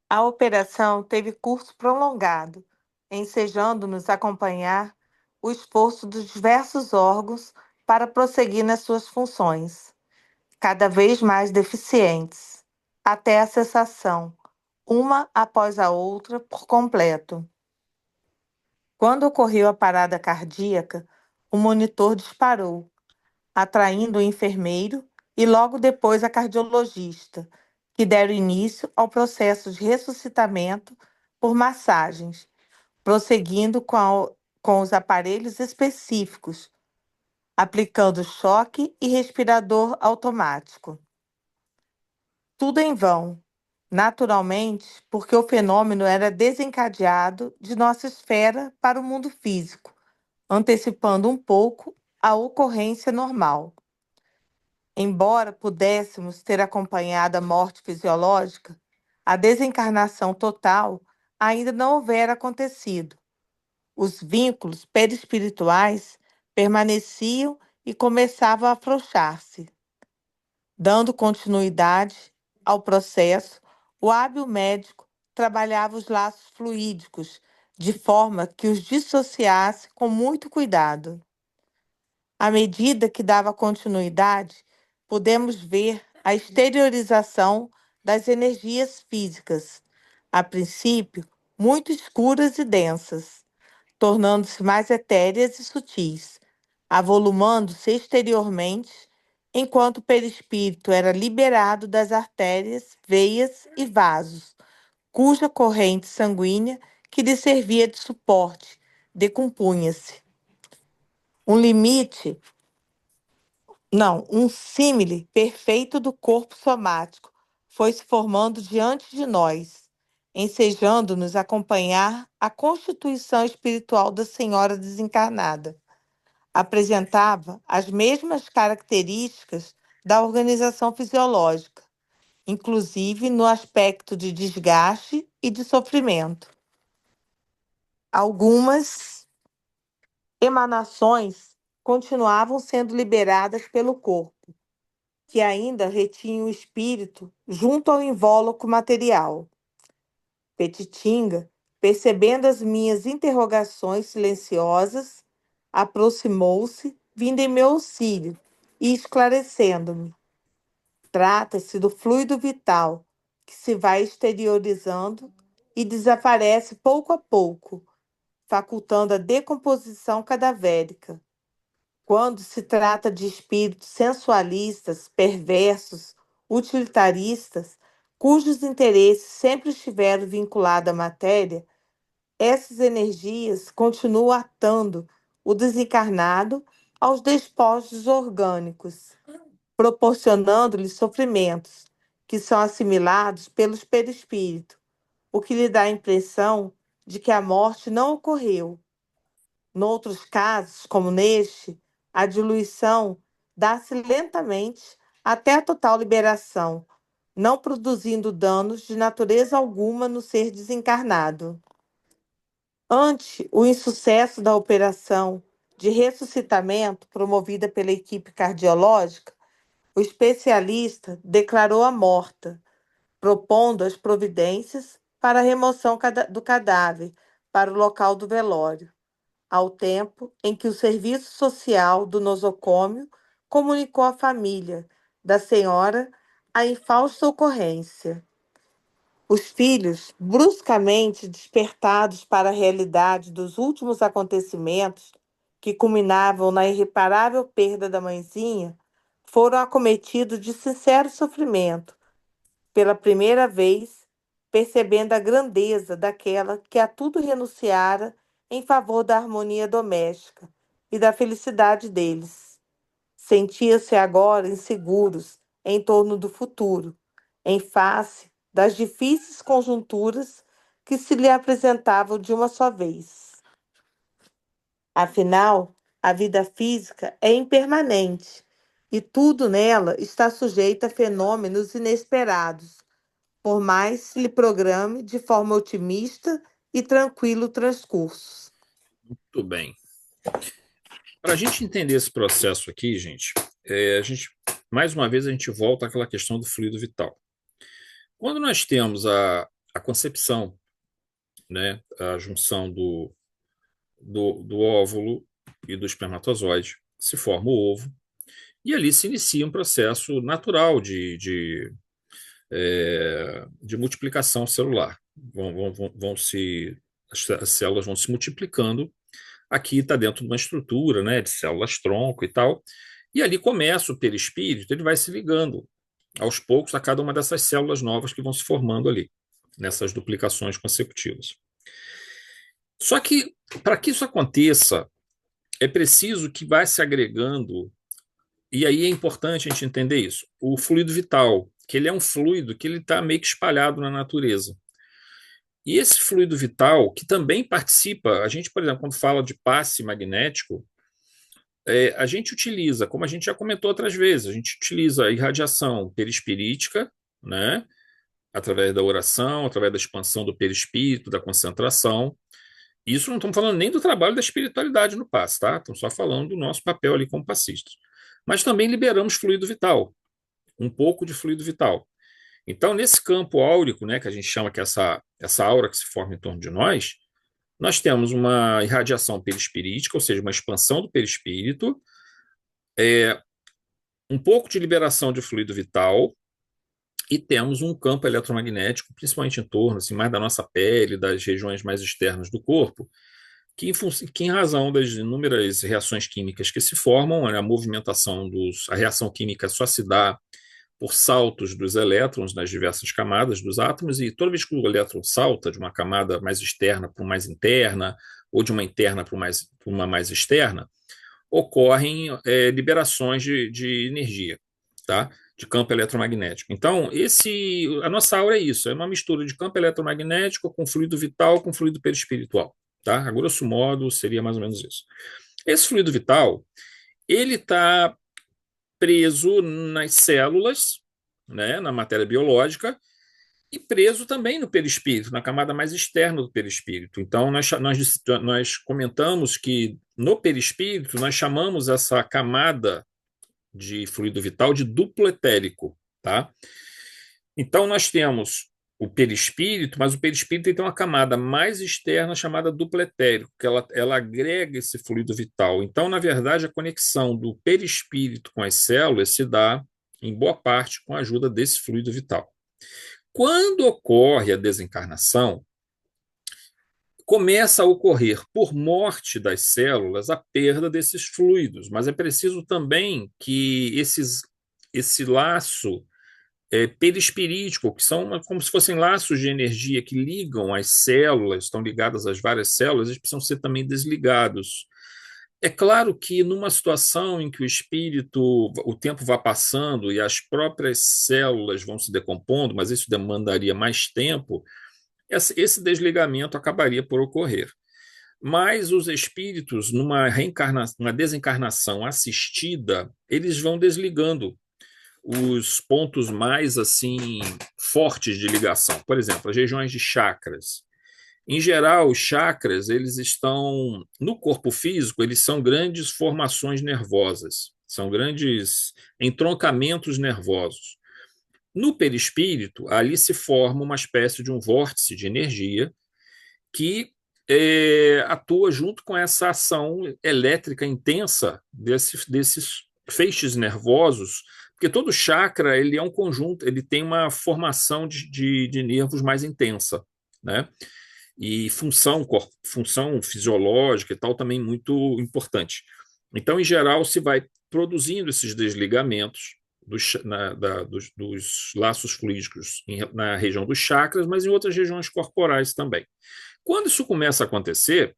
A operação teve curso prolongado, ensejando-nos acompanhar o esforço dos diversos órgãos para prosseguir nas suas funções, cada vez mais deficientes, até a cessação, uma após a outra, por completo. Quando ocorreu a parada cardíaca, o monitor disparou, atraindo o enfermeiro e logo depois a cardiologista, que deram início ao processo de ressuscitamento por massagens, prosseguindo com os aparelhos específicos, aplicando choque e respirador automático. Tudo em vão, naturalmente, porque o fenômeno era desencadeado de nossa esfera para o mundo físico, antecipando um pouco a ocorrência normal. Embora pudéssemos ter acompanhado a morte fisiológica, a desencarnação total ainda não houvera acontecido. Os vínculos perispirituais permaneciam e começavam a afrouxar-se. Dando continuidade ao processo, o hábil médico trabalhava os laços fluídicos, de forma que os dissociasse com muito cuidado. À medida que dava continuidade, podemos ver a exteriorização das energias físicas, a princípio muito escuras e densas, tornando-se mais etéreas e sutis, avolumando-se exteriormente, enquanto o perispírito era liberado das artérias, veias e vasos, cuja corrente sanguínea que lhe servia de suporte decompunha-se. Um limite, não, um símile perfeito do corpo somático foi se formando diante de nós, ensejando-nos acompanhar a constituição espiritual da senhora desencarnada. Apresentava as mesmas características da organização fisiológica, inclusive no aspecto de desgaste e de sofrimento. Algumas emanações continuavam sendo liberadas pelo corpo, que ainda retinha o espírito junto ao invólucro material. Petitinga, percebendo as minhas interrogações silenciosas, aproximou-se, vindo em meu auxílio e esclarecendo-me. Trata-se do fluido vital, que se vai exteriorizando e desaparece pouco a pouco, facultando a decomposição cadavérica. Quando se trata de espíritos sensualistas, perversos, utilitaristas, cujos interesses sempre estiveram vinculados à matéria, essas energias continuam atando o desencarnado aos despojos orgânicos, proporcionando-lhe sofrimentos que são assimilados pelos perispíritos, o que lhe dá a impressão de que a morte não ocorreu. Noutros casos, como neste, a diluição dá-se lentamente até a total liberação, não produzindo danos de natureza alguma no ser desencarnado. Ante o insucesso da operação de ressuscitamento promovida pela equipe cardiológica, o especialista declarou a morta, propondo as providências para a remoção do cadáver para o local do velório, ao tempo em que o serviço social do nosocômio comunicou à família da senhora a infausta ocorrência. Os filhos, bruscamente despertados para a realidade dos últimos acontecimentos, que culminavam na irreparável perda da mãezinha, foram acometidos de sincero sofrimento, pela primeira vez, percebendo a grandeza daquela que a tudo renunciara em favor da harmonia doméstica e da felicidade deles. Sentia-se agora inseguros em torno do futuro, em face das difíceis conjunturas que se lhe apresentavam de uma só vez. Afinal, a vida física é impermanente e tudo nela está sujeito a fenômenos inesperados, por mais se lhe programe de forma otimista e tranquilo o transcurso. Muito bem. Para a gente entender esse processo aqui, gente, mais uma vez a gente volta àquela questão do fluido vital. Quando nós temos a concepção, né, a junção do óvulo e do espermatozoide, se forma o ovo, e ali se inicia um processo natural de multiplicação celular. As células vão se multiplicando. Aqui está dentro de uma estrutura, né, de células-tronco e tal, e ali começa o perispírito, ele vai se ligando aos poucos a cada uma dessas células novas que vão se formando ali, nessas duplicações consecutivas. Só que, para que isso aconteça, é preciso que vá se agregando, e aí é importante a gente entender isso, o fluido vital, que ele é um fluido que ele está meio que espalhado na natureza. E esse fluido vital, que também participa, a gente, por exemplo, quando fala de passe magnético, a gente utiliza, como a gente já comentou outras vezes, a gente utiliza a irradiação perispirítica, né, através da oração, através da expansão do perispírito, da concentração. Isso não estamos falando nem do trabalho da espiritualidade no passe, tá? Estamos só falando do nosso papel ali como passistas. Mas também liberamos fluido vital, um pouco de fluido vital. Então, nesse campo áurico, né, que a gente chama que essa aura que se forma em torno de nós temos uma irradiação perispirítica, ou seja, uma expansão do perispírito, um pouco de liberação de fluido vital, e temos um campo eletromagnético, principalmente em torno, assim, mais da nossa pele, das regiões mais externas do corpo, que em razão das inúmeras reações químicas que se formam, a movimentação a reação química só se dá por saltos dos elétrons nas diversas camadas dos átomos, e toda vez que o elétron salta de uma camada mais externa para uma mais interna, ou de uma interna para uma mais externa, ocorrem liberações de energia, tá? De campo eletromagnético. Então, a nossa aura é isso, é uma mistura de campo eletromagnético com fluido vital, com fluido perispiritual. Tá? A grosso modo, seria mais ou menos isso. Esse fluido vital, ele está preso nas células, né, na matéria biológica, e preso também no perispírito, na camada mais externa do perispírito. Então, nós comentamos que no perispírito nós chamamos essa camada de fluido vital de duplo etérico. Tá? Então, nós temos o perispírito, mas o perispírito tem uma camada mais externa chamada duplo etérico, que ela agrega esse fluido vital. Então, na verdade, a conexão do perispírito com as células se dá, em boa parte, com a ajuda desse fluido vital. Quando ocorre a desencarnação, começa a ocorrer, por morte das células, a perda desses fluidos, mas é preciso também que esse laço perispirítico, que são como se fossem laços de energia que ligam as células, estão ligadas às várias células, eles precisam ser também desligados. É claro que numa situação em que o tempo vai passando e as próprias células vão se decompondo, mas isso demandaria mais tempo, esse desligamento acabaria por ocorrer. Mas os espíritos, numa desencarnação assistida, eles vão desligando os pontos mais assim fortes de ligação. Por exemplo, as regiões de chakras. Em geral, os chakras, eles estão no corpo físico, eles são grandes formações nervosas, são grandes entroncamentos nervosos. No perispírito, ali se forma uma espécie de um vórtice de energia que atua junto com essa ação elétrica intensa desses feixes nervosos, porque todo chakra ele é um conjunto, ele tem uma formação de nervos mais intensa, né? E função fisiológica e tal também muito importante. Então, em geral, se vai produzindo esses desligamentos dos laços fluídicos na região dos chakras, mas em outras regiões corporais também. Quando isso começa a acontecer,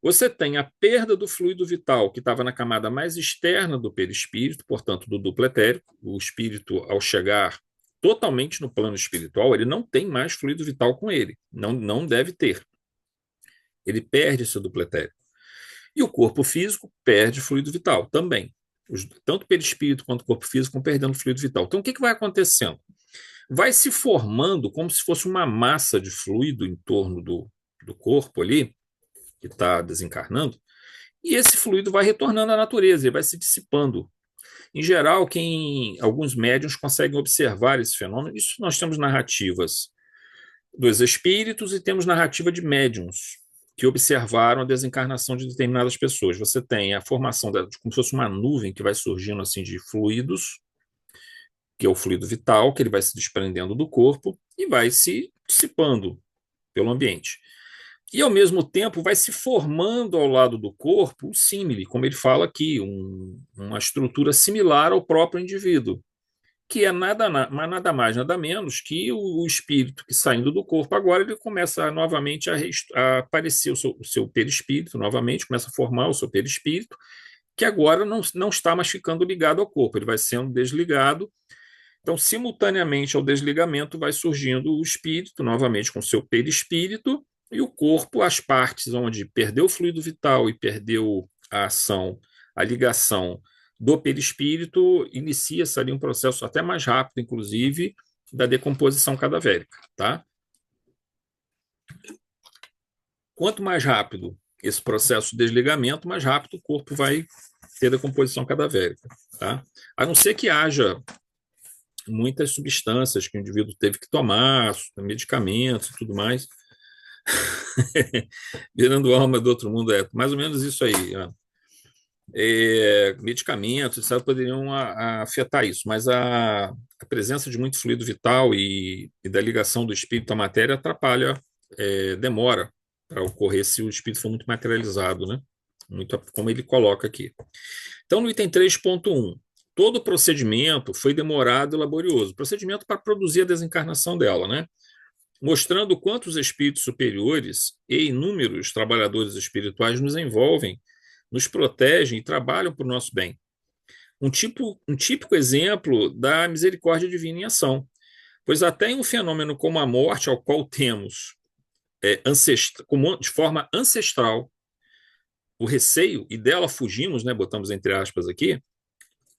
você tem a perda do fluido vital, que estava na camada mais externa do perispírito, portanto, do duplo etérico. O espírito, ao chegar totalmente no plano espiritual, ele não tem mais fluido vital com ele, não deve ter. Ele perde esse duplo etérico. E o corpo físico perde fluido vital também. Tanto o perispírito quanto o corpo físico vão perdendo fluido vital. Então, o que vai acontecendo? Vai se formando como se fosse uma massa de fluido em torno do corpo ali, que está desencarnando, e esse fluido vai retornando à natureza e vai se dissipando. Em geral, alguns médiuns conseguem observar esse fenômeno. Isso nós temos narrativas dos espíritos e temos narrativa de médiuns que observaram a desencarnação de determinadas pessoas. Você tem a formação como se fosse uma nuvem que vai surgindo assim de fluidos, que é o fluido vital, que ele vai se desprendendo do corpo e vai se dissipando pelo ambiente. E, ao mesmo tempo, vai se formando ao lado do corpo um símile, como ele fala aqui, uma estrutura similar ao próprio indivíduo, que é nada mais, nada menos que o espírito que, saindo do corpo, agora ele começa novamente a aparecer o seu perispírito, novamente, começa a formar o seu perispírito, que agora não está mais ficando ligado ao corpo, ele vai sendo desligado. Então, simultaneamente ao desligamento, vai surgindo o espírito, novamente com o seu perispírito, e o corpo, as partes onde perdeu o fluido vital e perdeu a ação, a ligação do perispírito, inicia-se ali um processo até mais rápido, inclusive, da decomposição cadavérica. Tá? Quanto mais rápido esse processo de desligamento, mais rápido o corpo vai ter decomposição cadavérica. Tá? A não ser que haja muitas substâncias que o indivíduo teve que tomar, medicamentos e tudo mais, virando alma do outro mundo, é mais ou menos isso aí. Ó. Medicamentos, etc., poderiam afetar isso, mas a presença de muito fluido vital e da ligação do espírito à matéria atrapalha, demora para ocorrer se o espírito for muito materializado, né? Muito como ele coloca aqui. Então, no item 3.1, todo o procedimento foi demorado e laborioso, procedimento para produzir a desencarnação dela, né? Mostrando quanto os espíritos superiores e inúmeros trabalhadores espirituais nos envolvem, nos protegem e trabalham para o nosso bem. Um típico exemplo da misericórdia divina em ação, pois até em um fenômeno como a morte, ao qual temos de forma ancestral o receio, e dela fugimos, né, botamos entre aspas aqui,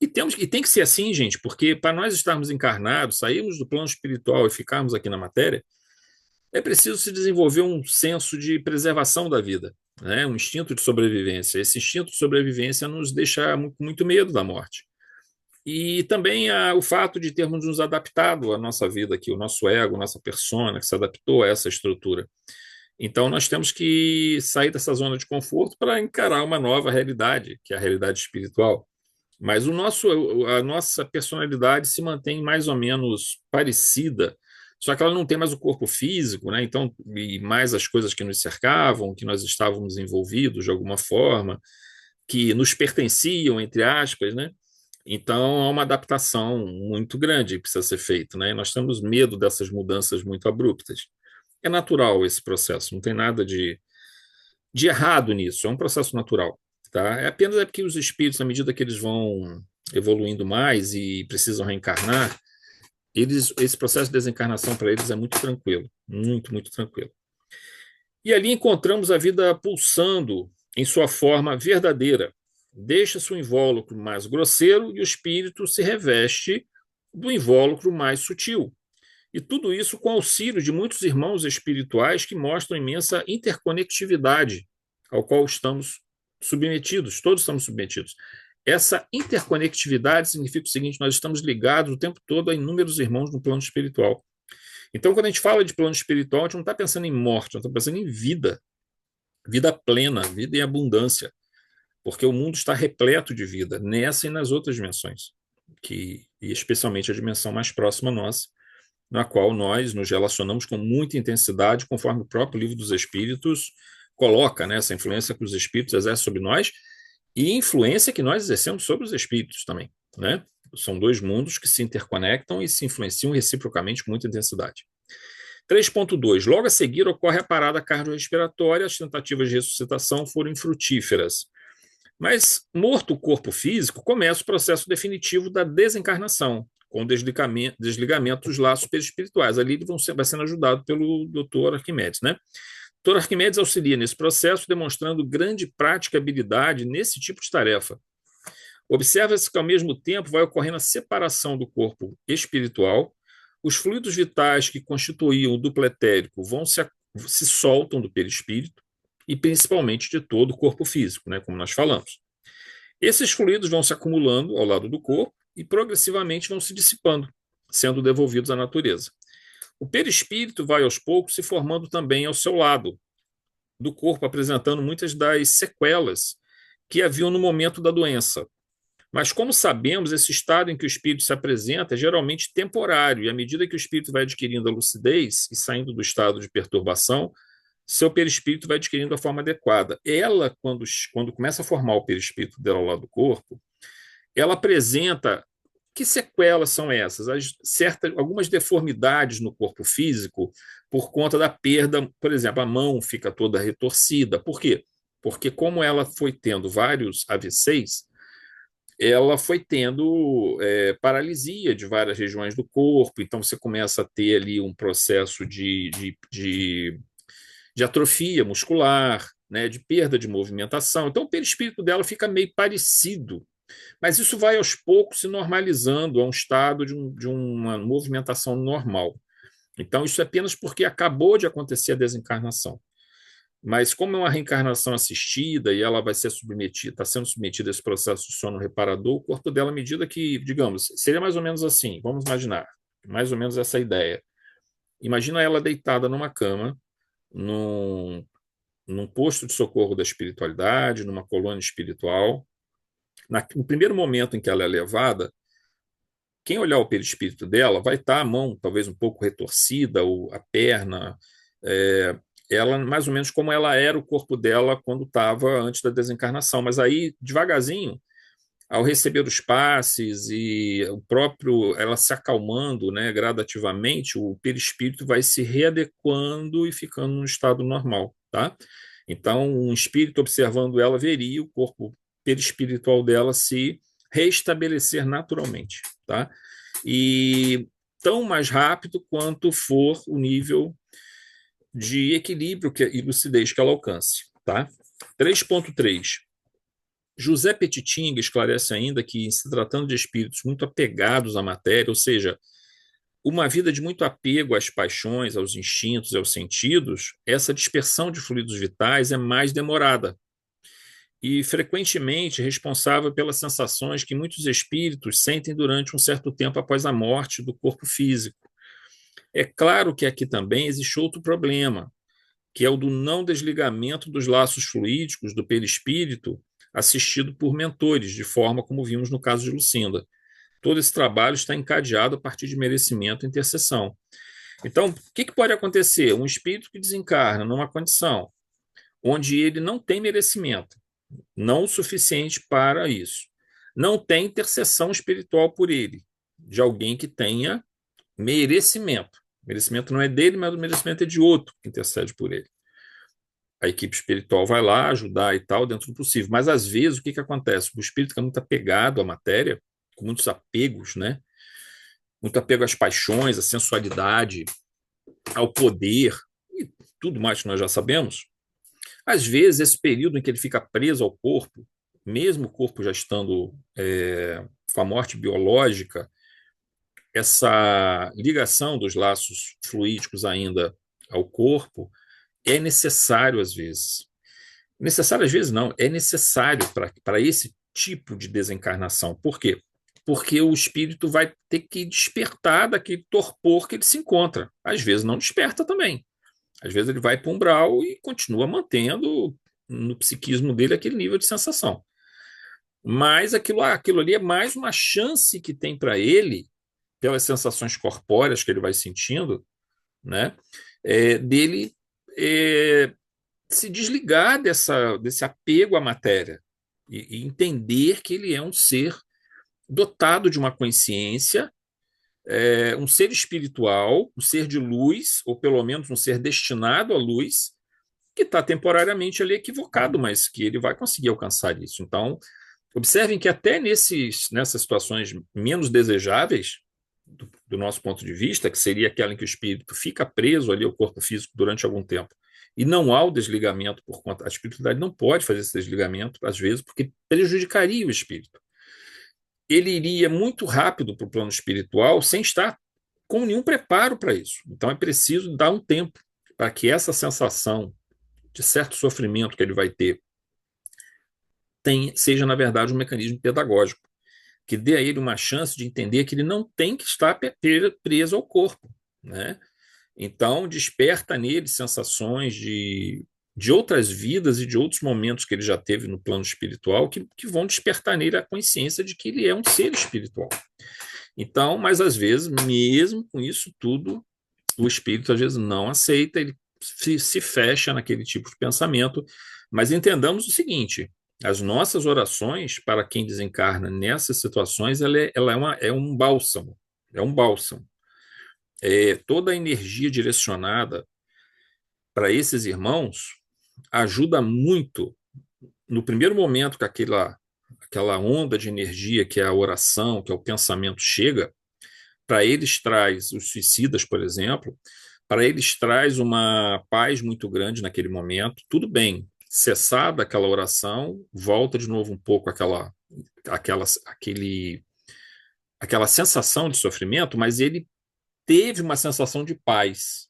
e tem que ser assim, gente, porque para nós estarmos encarnados, sairmos do plano espiritual e ficarmos aqui na matéria, é preciso se desenvolver um senso de preservação da vida, né? Um instinto de sobrevivência. Esse instinto de sobrevivência nos deixa com muito medo da morte. E também o fato de termos nos adaptado à nossa vida aqui, o nosso ego, nossa persona, que se adaptou a essa estrutura. Então, nós temos que sair dessa zona de conforto para encarar uma nova realidade, que é a realidade espiritual. Mas a nossa personalidade se mantém mais ou menos parecida, só que ela não tem mais o corpo físico, né? Então, e mais as coisas que nos cercavam, que nós estávamos envolvidos de alguma forma, que nos pertenciam, entre aspas, né? Então, há uma adaptação muito grande que precisa ser feita, né? E nós temos medo dessas mudanças muito abruptas. É natural esse processo, não tem nada de errado nisso, é um processo natural. Tá? É apenas porque os espíritos, à medida que eles vão evoluindo mais e precisam reencarnar, esse processo de desencarnação para eles é muito tranquilo, muito, muito tranquilo. E ali encontramos a vida pulsando em sua forma verdadeira. Deixa-se o invólucro mais grosseiro e o espírito se reveste do invólucro mais sutil. E tudo isso com auxílio de muitos irmãos espirituais que mostram imensa interconectividade ao qual estamos submetidos, todos estamos submetidos. Essa interconectividade significa o seguinte: nós estamos ligados o tempo todo a inúmeros irmãos no plano espiritual. Então, quando a gente fala de plano espiritual, a gente não está pensando em morte, a gente está pensando em vida, vida plena, vida em abundância, porque o mundo está repleto de vida, nessa e nas outras dimensões, e especialmente a dimensão mais próxima a nós, na qual nós nos relacionamos com muita intensidade, conforme o próprio Livro dos Espíritos coloca, né, essa influência que os espíritos exercem sobre nós e influência que nós exercemos sobre os espíritos também, né? São dois mundos que se interconectam e se influenciam reciprocamente com muita intensidade. 3.2. Logo a seguir ocorre a parada cardiorrespiratória, as tentativas de ressuscitação foram infrutíferas. Mas, morto o corpo físico, começa o processo definitivo da desencarnação, com o desligamento dos laços perispirituais. Ali ele vai sendo ajudado pelo Dr. Arquimedes, né? O Dr. Arquimedes auxilia nesse processo, demonstrando grande prática e habilidade nesse tipo de tarefa. Observa-se que, ao mesmo tempo, vai ocorrendo a separação do corpo espiritual, os fluidos vitais que constituíam o duplo etérico se soltam do perispírito e, principalmente, de todo o corpo físico, né, como nós falamos. Esses fluidos vão se acumulando ao lado do corpo e, progressivamente, vão se dissipando, sendo devolvidos à natureza. O perispírito vai, aos poucos, se formando também ao seu lado do corpo, apresentando muitas das sequelas que haviam no momento da doença. Mas, como sabemos, esse estado em que o espírito se apresenta é geralmente temporário, e à medida que o espírito vai adquirindo a lucidez e saindo do estado de perturbação, seu perispírito vai adquirindo a forma adequada. Ela, quando começa a formar o perispírito dela ao lado do corpo, ela apresenta... Que sequelas são essas? Algumas deformidades no corpo físico por conta da perda, por exemplo, a mão fica toda retorcida. Por quê? Porque como ela foi tendo vários AVCs, ela foi tendo paralisia de várias regiões do corpo, então você começa a ter ali um processo de atrofia muscular, né, de perda de movimentação. Então o perispírito dela fica meio parecido, mas isso vai aos poucos se normalizando a um estado de uma movimentação normal. Então, isso é apenas porque acabou de acontecer a desencarnação. Mas como é uma reencarnação assistida e ela vai ser submetida, está sendo submetida a esse processo de sono reparador, o corpo dela, à medida que, digamos, seria mais ou menos assim, vamos imaginar, mais ou menos essa ideia. Imagina ela deitada numa cama, num, num posto de socorro da espiritualidade, numa colônia espiritual. No primeiro momento em que ela é levada, quem olhar o perispírito dela vai estar a mão talvez um pouco retorcida, ou a perna, é, ela mais ou menos como ela era o corpo dela quando estava antes da desencarnação. Mas aí, devagarzinho, ao receber os passes e o próprio ela se acalmando, né, gradativamente, o perispírito vai se readequando e ficando no estado normal, tá? Então, um espírito observando ela veria o corpo perispiritual dela se restabelecer naturalmente, tá? E tão mais rápido quanto for o nível de equilíbrio e lucidez que ela alcance, tá? 3.3. José Petitinga esclarece ainda que, em se tratando de espíritos muito apegados à matéria, ou seja, uma vida de muito apego às paixões, aos instintos, aos sentidos, essa dispersão de fluidos vitais é mais demorada e frequentemente responsável pelas sensações que muitos espíritos sentem durante um certo tempo após a morte do corpo físico. É claro que aqui também existe outro problema, que é o do não desligamento dos laços fluídicos do perispírito assistido por mentores, de forma como vimos no caso de Lucinda. Todo esse trabalho está encadeado a partir de merecimento e intercessão. Então, o que pode acontecer? Um espírito que desencarna numa condição onde ele não tem merecimento, não o suficiente para isso, não tem intercessão espiritual por ele, de alguém que tenha merecimento. O merecimento não é dele, mas o merecimento é de outro que intercede por ele. A equipe espiritual vai lá ajudar e tal, dentro do possível. Mas, às vezes, o que acontece? O espírito fica muito apegado à matéria, com muitos apegos, né? Muito apego às paixões, à sensualidade, ao poder, e tudo mais que nós já sabemos. Às vezes, esse período em que ele fica preso ao corpo, mesmo o corpo já estando com a morte biológica, essa ligação dos laços fluídicos ainda ao corpo é necessário às vezes. Necessário às vezes não, é necessário para esse tipo de desencarnação. Por quê? Porque o espírito vai ter que despertar daquele torpor que ele se encontra. Às vezes não desperta também. Às vezes ele vai para um umbral e continua mantendo no psiquismo dele aquele nível de sensação. Mas aquilo ali é mais uma chance que tem para ele, pelas sensações corpóreas que ele vai sentindo, né, dele se desligar desse apego à matéria e entender que ele é um ser dotado de uma consciência, um ser espiritual, um ser de luz, ou pelo menos um ser destinado à luz, que está temporariamente ali equivocado, mas que ele vai conseguir alcançar isso. Então, observem que até nessas situações menos desejáveis, do nosso ponto de vista, que seria aquela em que o espírito fica preso ali ao corpo físico durante algum tempo, e não há o desligamento por conta. A espiritualidade não pode fazer esse desligamento, às vezes, porque prejudicaria o espírito. Ele iria muito rápido para o plano espiritual sem estar com nenhum preparo para isso. Então é preciso dar um tempo para que essa sensação de certo sofrimento que ele vai ter seja, na verdade, um mecanismo pedagógico, que dê a ele uma chance de entender que ele não tem que estar preso ao corpo, né? Então, desperta nele sensações de outras vidas e de outros momentos que ele já teve no plano espiritual que vão despertar nele a consciência de que ele é um ser espiritual. Então, mas às vezes, mesmo com isso tudo, o espírito às vezes não aceita, ele se fecha naquele tipo de pensamento. Mas entendamos o seguinte: as nossas orações para quem desencarna nessas situações, é um bálsamo, é um bálsamo. Toda a energia direcionada para esses irmãos ajuda muito no primeiro momento que aquela onda de energia que é a oração, que é o pensamento chega, para eles traz os suicidas, por exemplo, para eles traz uma paz muito grande naquele momento. Tudo bem, cessada aquela oração, volta de novo um pouco aquela sensação de sofrimento, mas ele teve uma sensação de paz.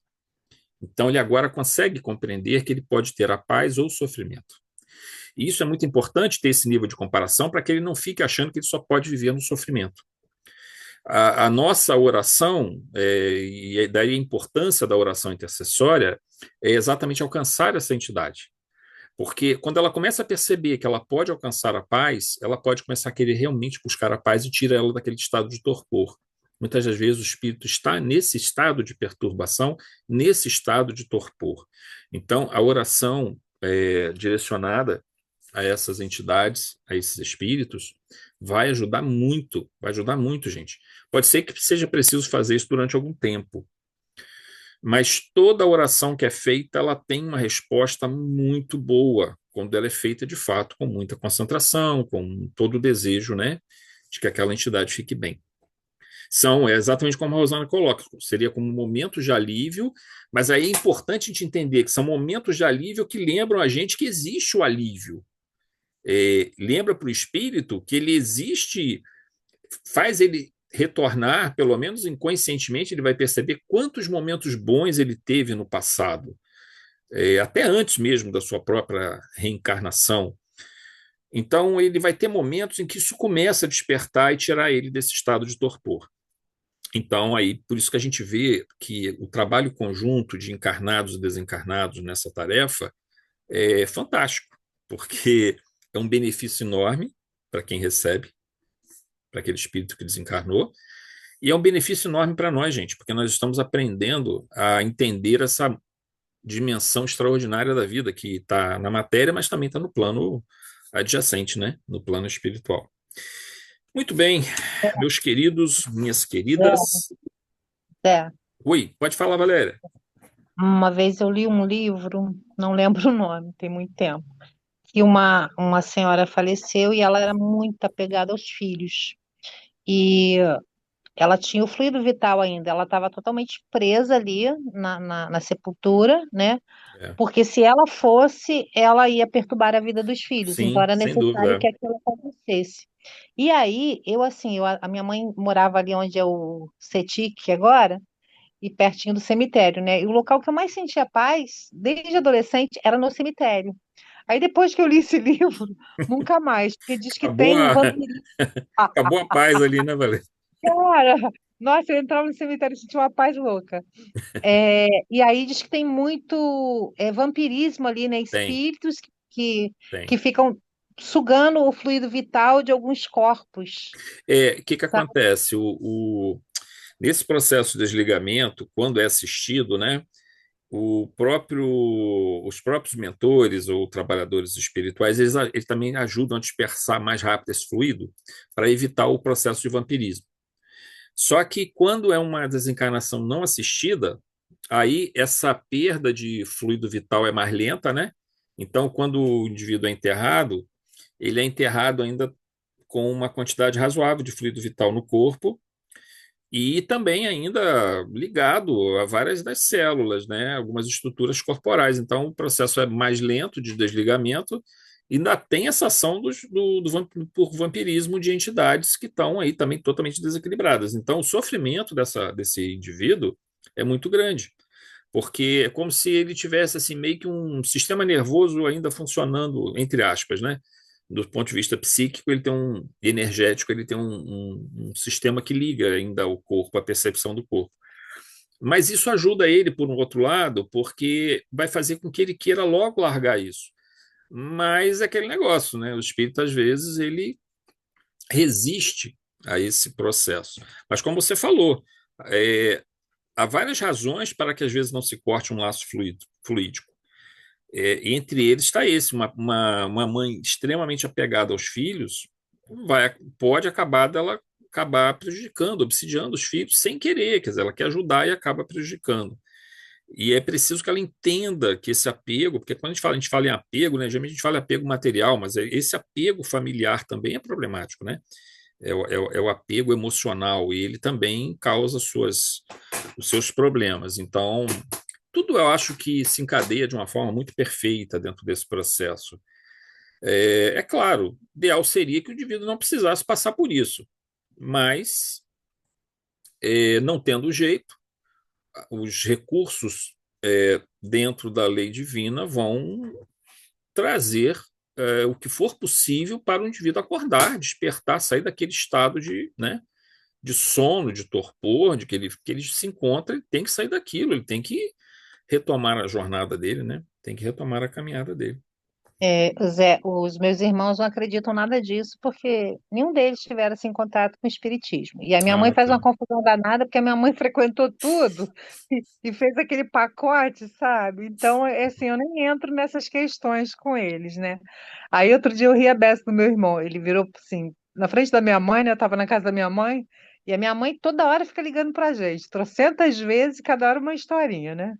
Então, ele agora consegue compreender que ele pode ter a paz ou o sofrimento. E isso é muito importante, ter esse nível de comparação, para que ele não fique achando que ele só pode viver no sofrimento. A nossa oração, e daí a importância da oração intercessória, é exatamente alcançar essa entidade. Porque quando ela começa a perceber que ela pode alcançar a paz, ela pode começar a querer realmente buscar a paz e tira ela daquele estado de torpor. Muitas das vezes o espírito está nesse estado de perturbação, nesse estado de torpor. Então, a oração direcionada a essas entidades, a esses espíritos, vai ajudar muito, gente. Pode ser que seja preciso fazer isso durante algum tempo, mas toda oração que é feita, ela tem uma resposta muito boa, quando ela é feita de fato com muita concentração, com todo o desejo, né, de que aquela entidade fique bem. É exatamente como a Rosana coloca, seria como momentos de alívio, mas aí é importante a gente entender que são momentos de alívio que lembram a gente que existe o alívio. Lembra para o espírito que ele existe, faz ele retornar, pelo menos inconscientemente, ele vai perceber quantos momentos bons ele teve no passado, até antes mesmo da sua própria reencarnação. Então, ele vai ter momentos em que isso começa a despertar e tirar ele desse estado de torpor. Então, aí, por isso que a gente vê que o trabalho conjunto de encarnados e desencarnados nessa tarefa é fantástico, porque é um benefício enorme para quem recebe, para aquele espírito que desencarnou, e é um benefício enorme para nós, gente, porque nós estamos aprendendo a entender essa dimensão extraordinária da vida que está na matéria, mas também está no plano adjacente, né? No plano espiritual. Muito bem, meus queridos, minhas queridas. É. Oi, pode falar, Valéria. Uma vez eu li um livro, não lembro o nome, tem muito tempo, que uma senhora faleceu e ela era muito apegada aos filhos. E ela tinha o fluido vital ainda, ela estava totalmente presa ali na sepultura, né? É, Porque se ela fosse, ela ia perturbar a vida dos filhos, então sim, era sem necessário dúvida. que aquilo acontecesse. E aí, eu assim, a minha mãe morava ali onde é o CETIC agora, e pertinho do cemitério, né? E o local que eu mais sentia paz, desde adolescente, era no cemitério. Aí depois que eu li esse livro, nunca mais, porque diz que Acabou tem um a, vampirismo. acabou a paz ali, né, Valéria? Cara, nossa, eu entrava no cemitério e sentia uma paz louca. E aí diz que tem muito vampirismo ali, né? Tem, Espíritos que tem. ficam sugando o fluido vital de alguns corpos, O que sabe? acontece? Nesse processo de desligamento, quando é assistido, né, os próprios mentores ou trabalhadores espirituais, eles também ajudam a dispersar mais rápido esse fluido para evitar o processo de vampirismo. Só que quando é uma desencarnação não assistida, aí essa perda de fluido vital é mais lenta, né? Então, quando o indivíduo é enterrado, ele é enterrado ainda com uma quantidade razoável de fluido vital no corpo, e também ainda ligado a várias das células, né? Algumas estruturas corporais. Então, o processo é mais lento de desligamento e ainda tem essa ação por vampirismo de entidades que estão aí também totalmente desequilibradas. Então, o sofrimento desse indivíduo é muito grande, porque é como se ele tivesse assim meio que um sistema nervoso ainda funcionando, entre aspas, né? Do ponto de vista psíquico, ele tem energético, ele tem um sistema que liga ainda o corpo, a percepção do corpo. Mas isso ajuda ele, por um outro lado, porque vai fazer com que ele queira logo largar isso. Mas é aquele negócio, né? O espírito, às vezes, ele resiste a esse processo. Mas, como você falou, há várias razões para que, às vezes, não se corte um laço fluídico. Entre eles está uma mãe extremamente apegada aos filhos pode acabar prejudicando, obsidiando os filhos sem querer, quer dizer, ela quer ajudar e acaba prejudicando. E é preciso que ela entenda que esse apego, porque quando a gente fala em apego, né, geralmente a gente fala em apego material, mas esse apego familiar também é problemático, né? É o apego emocional e ele também causa os seus problemas. Então, tudo eu acho que se encadeia de uma forma muito perfeita dentro desse processo. É claro, o ideal seria que o indivíduo não precisasse passar por isso, mas não tendo jeito, os recursos dentro da lei divina, vão trazer o que for possível para o indivíduo acordar, despertar, sair daquele estado de sono, de torpor, que ele se encontra, ele tem que sair daquilo, ele tem que retomar a jornada dele, né? Tem que retomar a caminhada dele. Zé, os meus irmãos não acreditam nada disso, porque nenhum deles tiveram assim, contato com o espiritismo. E a minha mãe Ah, faz tá. uma confusão danada, porque a minha mãe frequentou tudo e fez aquele pacote, sabe? Então, assim, eu nem entro nessas questões com eles, né? Aí outro dia eu ri a beça do meu irmão. Ele virou assim, na frente da minha mãe, né? Eu tava na casa da minha mãe, e a minha mãe toda hora fica ligando pra gente, trocentas vezes, cada hora uma historinha, né?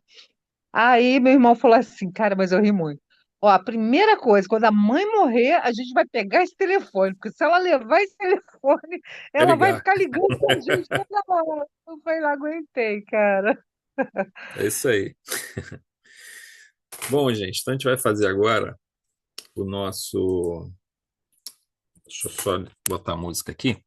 Aí meu irmão falou assim, cara, mas eu ri muito. Ó, a primeira coisa, quando a mãe morrer, a gente vai pegar esse telefone, porque se ela levar esse telefone, Vai ela vai ligar. ficar ligando pra gente toda hora. Eu falei, não aguentei, cara. É isso aí. Bom, gente, então a gente vai fazer agora o nosso. Deixa eu só botar a música aqui.